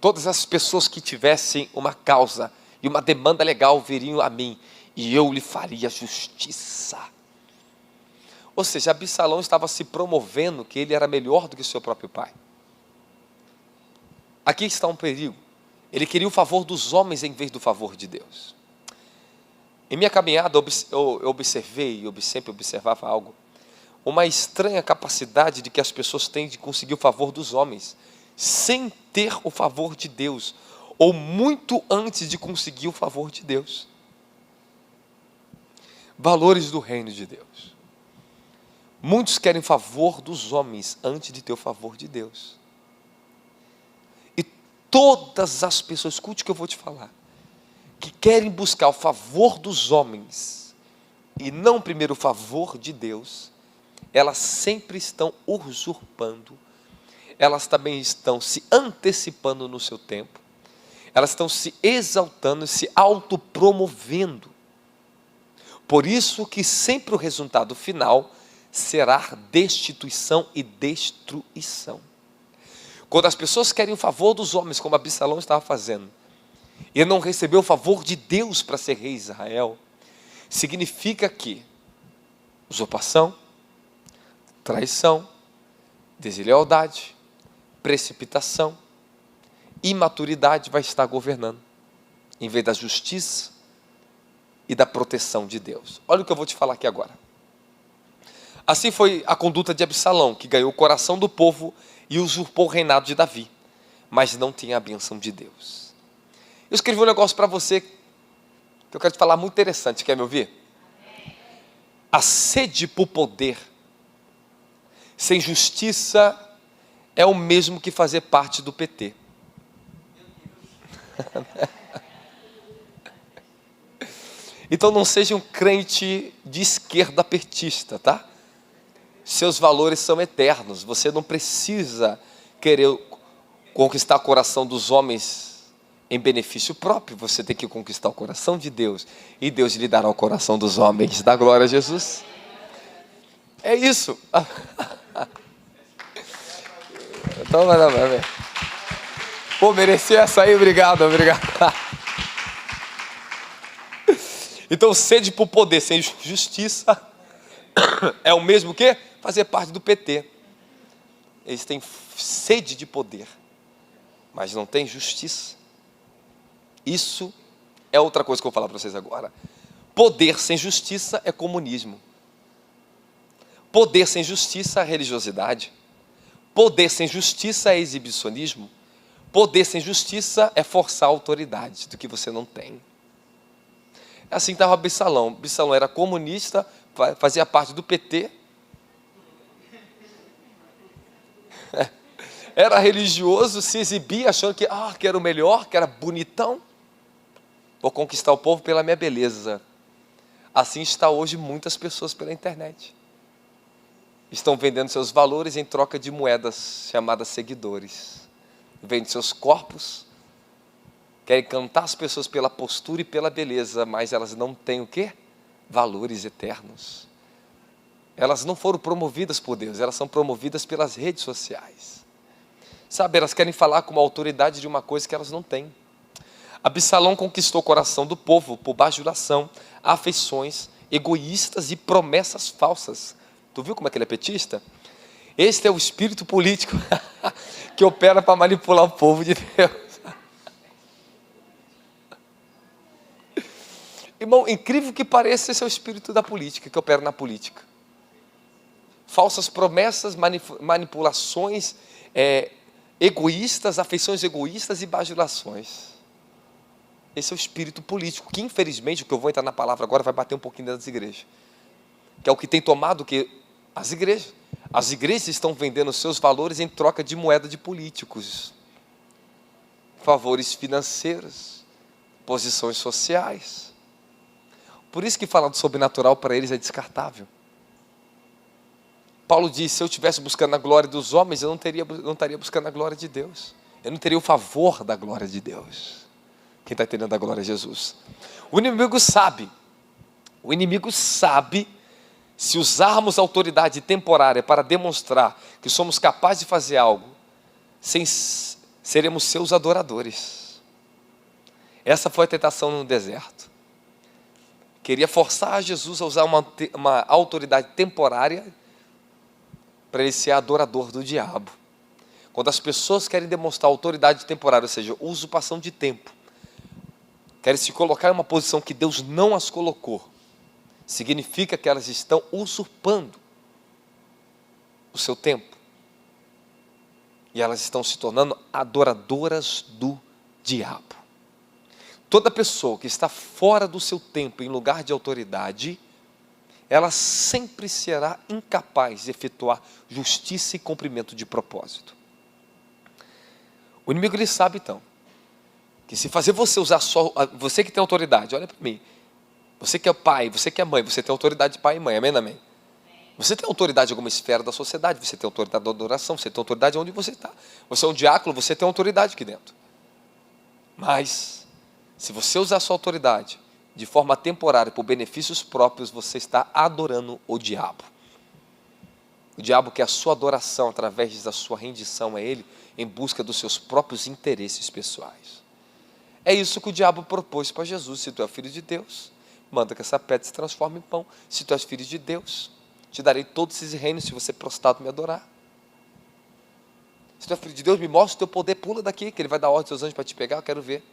Todas as pessoas que tivessem uma causa e uma demanda legal viriam a mim, e eu lhe faria justiça. Ou seja, Absalão estava se promovendo que ele era melhor do que seu próprio pai. Aqui está um perigo. Ele queria o favor dos homens em vez do favor de Deus. Em minha caminhada eu observei, eu sempre observava algo, uma estranha capacidade de que as pessoas têm de conseguir o favor dos homens, sem ter o favor de Deus, ou muito antes de conseguir o favor de Deus. Valores do reino de Deus. Muitos querem favor dos homens antes de ter o favor de Deus. E todas as pessoas, escute o que eu vou te falar, que querem buscar o favor dos homens e não primeiro o favor de Deus, elas sempre estão usurpando, elas também estão se antecipando no seu tempo, elas estão se exaltando, se autopromovendo. Por isso que sempre o resultado final será destituição e destruição. Quando as pessoas querem o favor dos homens, como Absalão estava fazendo, e não recebeu o favor de Deus para ser rei de Israel, significa que usurpação, traição, deslealdade, precipitação, imaturidade vai estar governando, em vez da justiça e da proteção de Deus. Olha o que eu vou te falar aqui agora. Assim foi a conduta de Absalão, que ganhou o coração do povo e usurpou o reinado de Davi, mas não tinha a bênção de Deus. Eu escrevi um negócio para você, que eu quero te falar muito interessante, quer me ouvir? A sede por poder, sem justiça, é o mesmo que fazer parte do PT. Então não seja um crente de esquerda petista, tá? Seus valores são eternos, você não precisa querer conquistar o coração dos homens em benefício próprio, você tem que conquistar o coração de Deus, e Deus lhe dará o coração dos homens. Dá glória a Jesus. É isso. Então, vai. Pô, mereci essa aí, obrigado. Então, sede por poder sem justiça é o mesmo que fazer parte do PT. Eles têm sede de poder, mas não têm justiça. Isso é outra coisa que eu vou falar para vocês agora. Poder sem justiça é comunismo. Poder sem justiça é religiosidade. Poder sem justiça é exibicionismo. Poder sem justiça é forçar a autoridade do que você não tem. Assim estava Absalão. Absalão era comunista, fazia parte do PT. Era religioso, se exibia achando que era o melhor, que era bonitão. Vou conquistar o povo pela minha beleza. Assim está hoje muitas pessoas pela internet. Estão vendendo seus valores em troca de moedas chamadas seguidores. Vendem seus corpos, querem cantar as pessoas pela postura e pela beleza, mas elas não têm o quê? Valores eternos. Elas não foram promovidas por Deus, elas são promovidas pelas redes sociais. Sabe, elas querem falar com uma autoridade de uma coisa que elas não têm. Absalão conquistou o coração do povo por bajulação, afeições egoístas e promessas falsas. Tu viu como é que ele é petista? Este é o espírito político que opera para manipular o povo de Deus. Irmão, incrível que pareça, esse é o espírito da política, que opera na política. Falsas promessas, manipulações egoístas, afeições egoístas e bajulações. Esse é o espírito político, que infelizmente, o que eu vou entrar na palavra agora, vai bater um pouquinho dentro das igrejas. Que é o que tem tomado as igrejas. As igrejas estão vendendo seus valores em troca de moeda de políticos. Favores financeiros, posições sociais. Por isso que falar do sobrenatural para eles é descartável. Paulo diz, se eu estivesse buscando a glória dos homens, eu não estaria buscando a glória de Deus. Eu não teria o favor da glória de Deus. Quem está entendendo a glória é Jesus. O inimigo sabe, se usarmos a autoridade temporária para demonstrar que somos capazes de fazer algo, seremos seus adoradores. Essa foi a tentação no deserto. Queria forçar Jesus a usar uma autoridade temporária para ele ser adorador do diabo. Quando as pessoas querem demonstrar autoridade temporária, ou seja, usurpação de tempo, querem se colocar em uma posição que Deus não as colocou, significa que elas estão usurpando o seu tempo. E elas estão se tornando adoradoras do diabo. Toda pessoa que está fora do seu tempo em lugar de autoridade, ela sempre será incapaz de efetuar justiça e cumprimento de propósito. O inimigo, ele sabe então, que se fazer você usar só, você que tem autoridade, olha para mim, você que é pai, você que é mãe, você tem autoridade de pai e mãe, amém, amém? Você tem autoridade em alguma esfera da sociedade, você tem autoridade da adoração, você tem autoridade onde você está. Você é um diácono, você tem autoridade aqui dentro. Mas, se você usar a sua autoridade de forma temporária, por benefícios próprios, você está adorando o diabo. O diabo quer a sua adoração através da sua rendição a ele, em busca dos seus próprios interesses pessoais. É isso que o diabo propôs para Jesus. Se tu é filho de Deus, manda que essa pedra se transforme em pão. Se tu és filho de Deus, te darei todos esses reinos se você prostrado me adorar. Se tu é filho de Deus, me mostra o teu poder, pula daqui, que ele vai dar ordem aos seus anjos para te pegar, eu quero ver.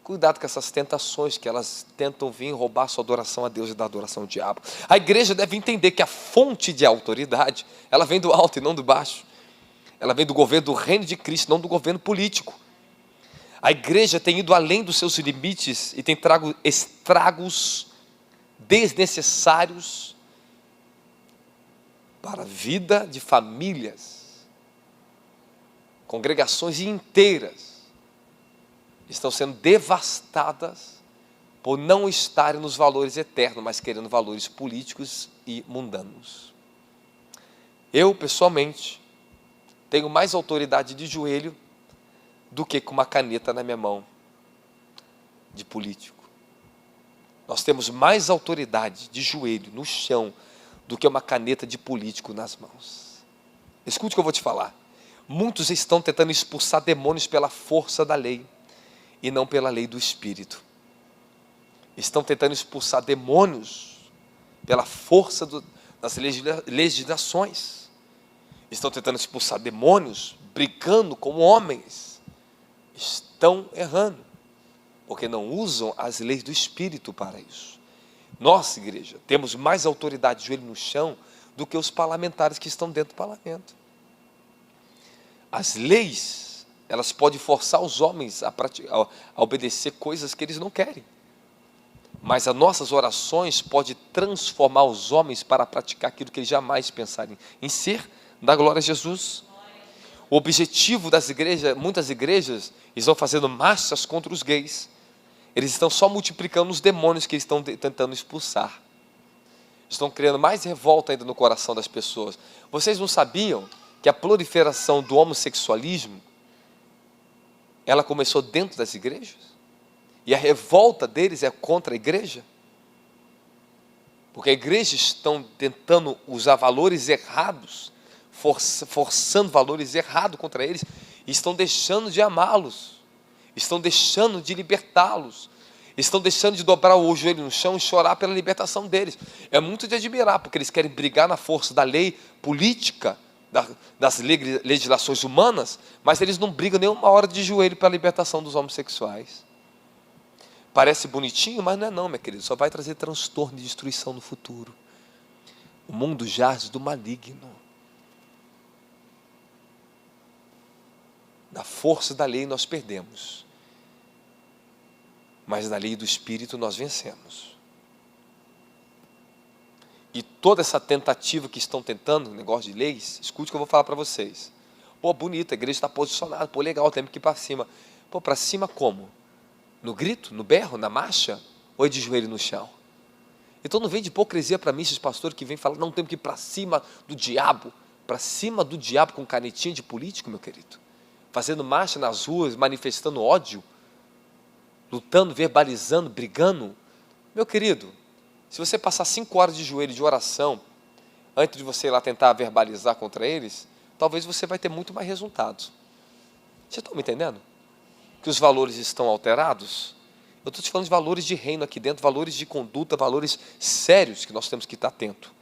Cuidado com essas tentações que elas tentam vir roubar a sua adoração a Deus e dar adoração ao diabo. A igreja deve entender que a fonte de autoridade, ela vem do alto e não do baixo. Ela vem do governo do reino de Cristo, não do governo político. A igreja tem ido além dos seus limites e tem trago estragos desnecessários para a vida de famílias, congregações inteiras estão sendo devastadas por não estarem nos valores eternos, mas querendo valores políticos e mundanos. Eu, pessoalmente, tenho mais autoridade de joelho do que com uma caneta na minha mão de político. Nós temos mais autoridade de joelho no chão do que uma caneta de político nas mãos. Escute o que eu vou te falar. Muitos estão tentando expulsar demônios pela força da lei e não pela lei do Espírito. Estão tentando expulsar demônios pela força das legislações. Estão tentando expulsar demônios brigando como homens. Estão errando, porque não usam as leis do Espírito para isso. Nossa igreja, temos mais autoridade de joelho no chão do que os parlamentares que estão dentro do parlamento. As leis, elas podem forçar os homens a obedecer coisas que eles não querem. Mas as nossas orações podem transformar os homens para praticar aquilo que eles jamais pensarem em ser, da glória a Jesus. O objetivo das igrejas, muitas igrejas, estão fazendo marchas contra os gays. Eles estão só multiplicando os demônios que eles estão tentando expulsar. Estão criando mais revolta ainda no coração das pessoas. Vocês não sabiam que a proliferação do homossexualismo, ela começou dentro das igrejas? E a revolta deles é contra a igreja? Porque a igreja estão tentando usar valores errados, forçando valores errados contra eles, e estão deixando de amá-los, estão deixando de libertá-los, estão deixando de dobrar o joelho no chão e chorar pela libertação deles. É muito de admirar, porque eles querem brigar na força da lei política, das legislações humanas, mas eles não brigam nem uma hora de joelho pela libertação dos homossexuais. Parece bonitinho, mas não é não, meu querido, só vai trazer transtorno e destruição no futuro. O mundo jaz do maligno. Na força da lei nós perdemos, mas na lei do Espírito nós vencemos. E toda essa tentativa que estão tentando, negócio de leis, escute o que eu vou falar para vocês. Pô, bonito, a igreja está posicionada, pô, legal, temos que ir para cima. Pô, para cima como? No grito, no berro, na marcha? Ou é de joelho no chão? Então não vem de hipocrisia para mim esses pastores que vêm falar, não, temos que ir para cima do diabo. Para cima do diabo com canetinha de político, meu querido. Fazendo marcha nas ruas, manifestando ódio, lutando, verbalizando, brigando. Meu querido, se você passar 5 horas de joelho de oração, antes de você ir lá tentar verbalizar contra eles, talvez você vai ter muito mais resultados. Vocês estão me entendendo? Que os valores estão alterados? Eu estou te falando de valores de reino aqui dentro, valores de conduta, valores sérios que nós temos que estar atento.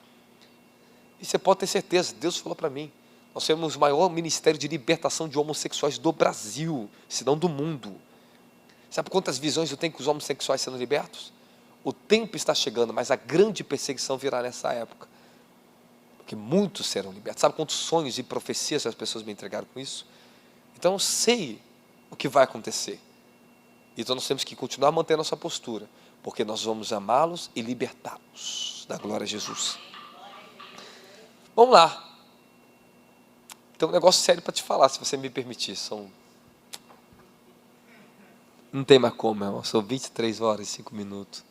E você pode ter certeza, Deus falou para mim, nós temos o maior ministério de libertação de homossexuais do Brasil, se não do mundo. Sabe quantas visões eu tenho com os homossexuais sendo libertos? O tempo está chegando, mas a grande perseguição virá nessa época. Porque muitos serão libertos. Sabe quantos sonhos e profecias as pessoas me entregaram com isso? Então eu sei o que vai acontecer. Então nós temos que continuar mantendo nossa postura, porque nós vamos amá-los e libertá-los. Da glória a Jesus. Vamos lá. Tem um negócio sério para te falar, se você me permitir. Não tem mais como, meu irmão. São 23 horas e 5 minutos.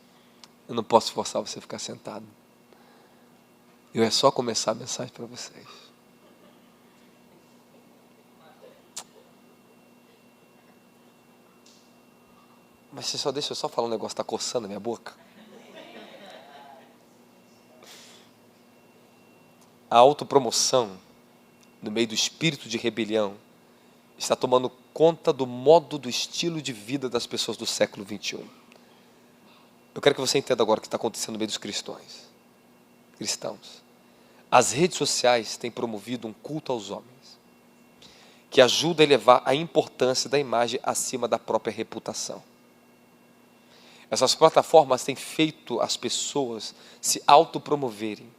Eu não posso forçar você a ficar sentado. Eu é só começar a mensagem para vocês. Mas você só deixa eu só falar um negócio, está coçando a minha boca. A autopromoção, no meio do espírito de rebelião, está tomando conta do modo, do estilo de vida das pessoas do século 21. Eu quero que você entenda agora o que está acontecendo no meio dos cristãos. As redes sociais têm promovido um culto aos homens, que ajuda a elevar a importância da imagem acima da própria reputação. Essas plataformas têm feito as pessoas se autopromoverem,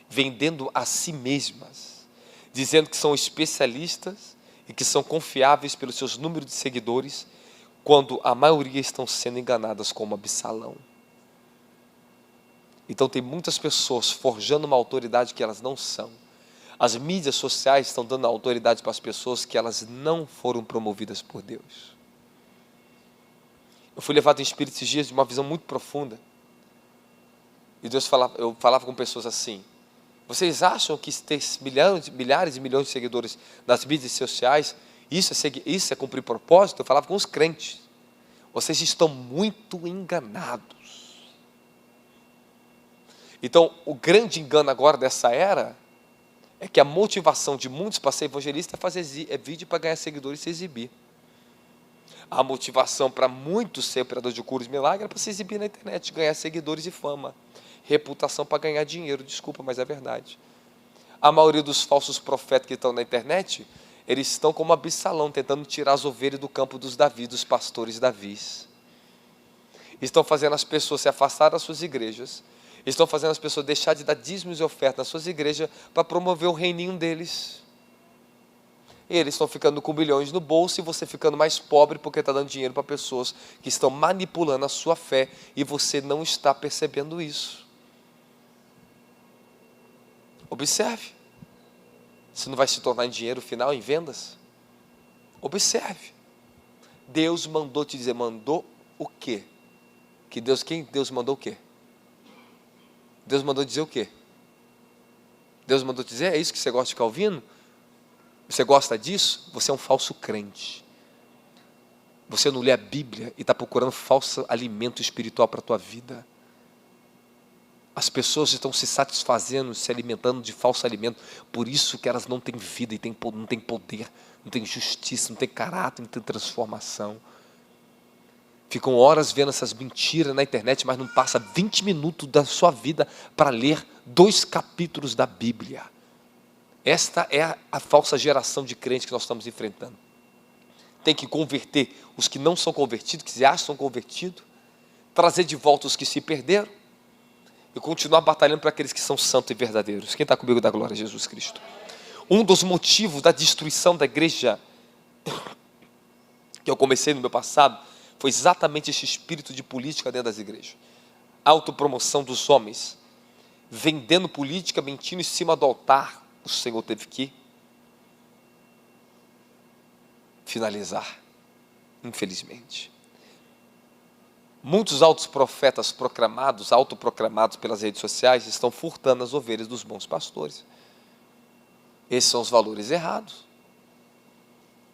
vendendo a si mesmas, dizendo que são especialistas e que são confiáveis pelos seus números de seguidores, quando a maioria estão sendo enganadas como Absalão. Então tem muitas pessoas forjando uma autoridade que elas não são. As mídias sociais estão dando autoridade para as pessoas que elas não foram promovidas por Deus. Eu fui levado em espírito esses dias de uma visão muito profunda. E eu falava com pessoas assim, vocês acham que ter milhares e milhões de seguidores nas mídias sociais, isso é cumprir propósito? Eu falava com os crentes. Vocês estão muito enganados. Então, o grande engano agora dessa era é que a motivação de muitos para ser evangelista é fazer vídeo para ganhar seguidores e se exibir. A motivação para muitos ser operador de curas e milagres é para se exibir na internet, ganhar seguidores e fama. Reputação para ganhar dinheiro, desculpa, mas é verdade. A maioria dos falsos profetas que estão na internet, eles estão como Absalão, tentando tirar as ovelhas do campo dos Davi, dos pastores Davis. Estão fazendo as pessoas se afastar das suas igrejas, estão fazendo as pessoas deixar de dar dízimos e ofertas nas suas igrejas para promover o reininho deles. E eles estão ficando com bilhões no bolso e você ficando mais pobre porque está dando dinheiro para pessoas que estão manipulando a sua fé e você não está percebendo isso. Observe. Se não vai se tornar em dinheiro final, em vendas? Observe. Deus mandou te dizer, mandou o quê? Quem Deus mandou o quê? Deus mandou dizer o quê? Deus mandou dizer, é isso que você gosta de ficar ouvindo? Você gosta disso? Você é um falso crente. Você não lê a Bíblia e está procurando falso alimento espiritual para a tua vida. As pessoas estão se satisfazendo, se alimentando de falso alimento. Por isso que elas não têm vida e não têm poder, não têm justiça, não têm caráter, não têm transformação. Ficam horas vendo essas mentiras na internet, mas não passa 20 minutos da sua vida para ler 2 capítulos da Bíblia. Esta é a falsa geração de crentes que nós estamos enfrentando. Tem que converter os que não são convertidos, que se acham convertidos, trazer de volta os que se perderam, e continuar batalhando para aqueles que são santos e verdadeiros. Quem está comigo da glória a Jesus Cristo? Um dos motivos da destruição da igreja, que eu comecei no meu passado, foi exatamente esse espírito de política dentro das igrejas. Autopromoção dos homens, vendendo política, mentindo em cima do altar. O Senhor teve que finalizar, infelizmente. Muitos altos profetas autoproclamados pelas redes sociais, estão furtando as ovelhas dos bons pastores. Esses são os valores errados.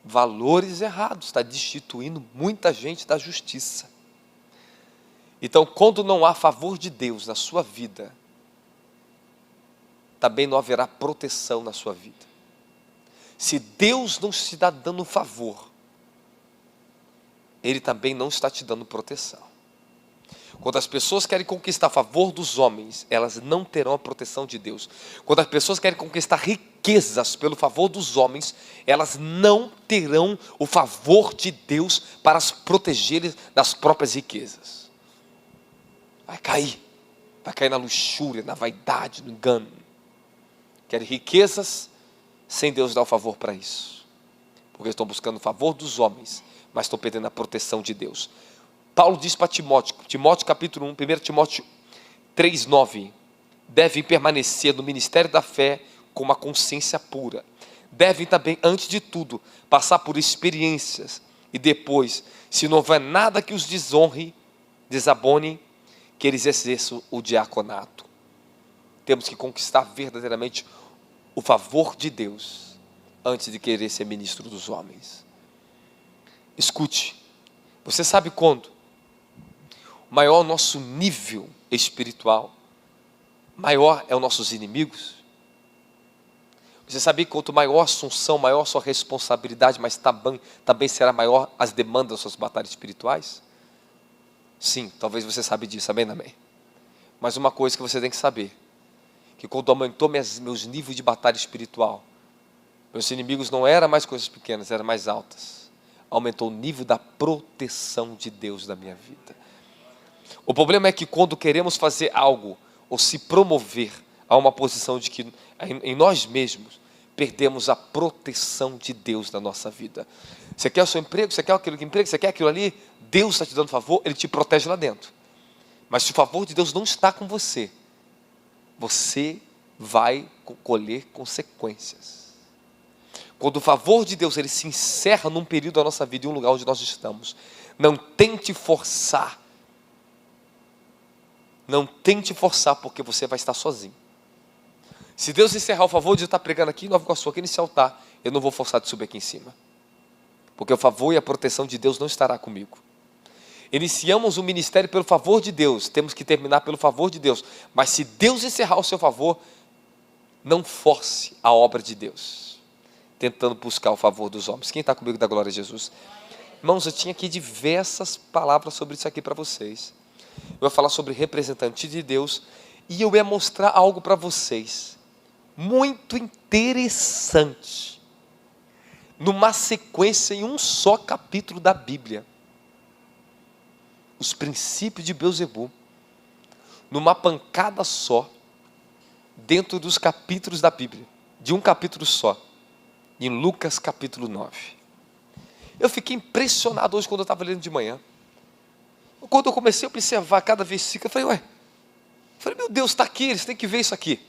Valores errados, está destituindo muita gente da justiça. Então, quando não há favor de Deus na sua vida, também não haverá proteção na sua vida. Se Deus não te está dando favor, Ele também não está te dando proteção. Quando as pessoas querem conquistar a favor dos homens, elas não terão a proteção de Deus. Quando as pessoas querem conquistar riquezas pelo favor dos homens, elas não terão o favor de Deus para as protegerem das próprias riquezas. Vai cair na luxúria, na vaidade, no engano. Querem riquezas sem Deus dar o favor para isso. Porque estão buscando o favor dos homens, mas estão perdendo a proteção de Deus. Paulo diz para Timóteo capítulo 1, 1 Timóteo 3,9, devem permanecer no ministério da fé com uma consciência pura. Devem também, antes de tudo, passar por experiências e depois, se não houver nada que os desabone, que eles exerçam o diaconato. Temos que conquistar verdadeiramente o favor de Deus antes de querer ser ministro dos homens. Escute, você sabe quando maior é o nosso nível espiritual, maior é os nossos inimigos? Você sabia que quanto maior a assunção, maior a sua responsabilidade, mas também será maior as demandas das suas batalhas espirituais? Sim, talvez você sabe disso, amém, amém. Mas uma coisa que você tem que saber, que quando aumentou meus níveis de batalha espiritual, meus inimigos não eram mais coisas pequenas, eram mais altas. Aumentou o nível da proteção de Deus da minha vida. O problema é que quando queremos fazer algo, ou se promover a uma posição de que em nós mesmos, perdemos a proteção de Deus na nossa vida. Você quer o seu emprego, você quer aquele emprego, você quer aquilo ali, Deus está te dando favor, Ele te protege lá dentro. Mas se o favor de Deus não está com você, você vai colher consequências. Quando o favor de Deus ele se encerra num período da nossa vida, em um lugar onde nós estamos, não tente forçar. Não tente forçar, porque você vai estar sozinho. Se Deus encerrar o favor de eu estar pregando aqui em Nova Iguaçu, aqui nesse altar, eu não vou forçar de subir aqui em cima. Porque o favor e a proteção de Deus não estará comigo. Iniciamos o ministério pelo favor de Deus, temos que terminar pelo favor de Deus. Mas se Deus encerrar o seu favor, não force a obra de Deus, tentando buscar o favor dos homens. Quem está comigo da glória a Jesus? Irmãos, eu tinha aqui diversas palavras sobre isso aqui para vocês. Eu ia falar sobre representante de Deus e eu ia mostrar algo para vocês muito interessante, numa sequência em um só capítulo da Bíblia. Os princípios de Beelzebul, numa pancada só, dentro dos capítulos da Bíblia, de um capítulo só, em Lucas capítulo 9. Eu fiquei impressionado hoje quando eu estava lendo de manhã. Quando eu comecei a observar cada versículo, eu falei, meu Deus, está aqui, eles têm que ver isso aqui.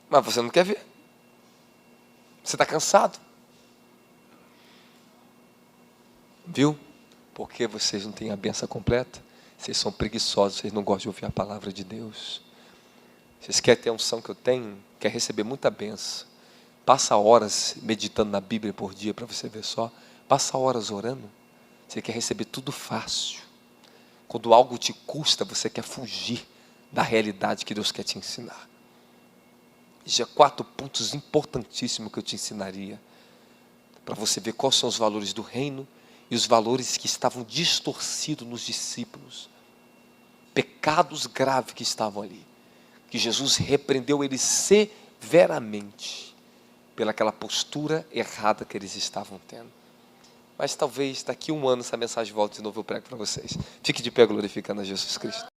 Mas você não quer ver. Você está cansado. Viu? Porque vocês não têm a benção completa. Vocês são preguiçosos, vocês não gostam de ouvir a palavra de Deus. Vocês querem ter a unção que eu tenho, quer receber muita benção. Passa horas meditando na Bíblia por dia para você ver só. Passa horas orando. Você quer receber tudo fácil. Quando algo te custa, você quer fugir da realidade que Deus quer te ensinar. Já 4 pontos importantíssimos que eu te ensinaria, para você ver quais são os valores do reino e os valores que estavam distorcidos nos discípulos. Pecados graves que estavam ali, que Jesus repreendeu eles severamente, pelaquela postura errada que eles estavam tendo. Mas talvez daqui a 1 ano essa mensagem volte de novo, eu prego para vocês. Fique de pé glorificando a Jesus Cristo.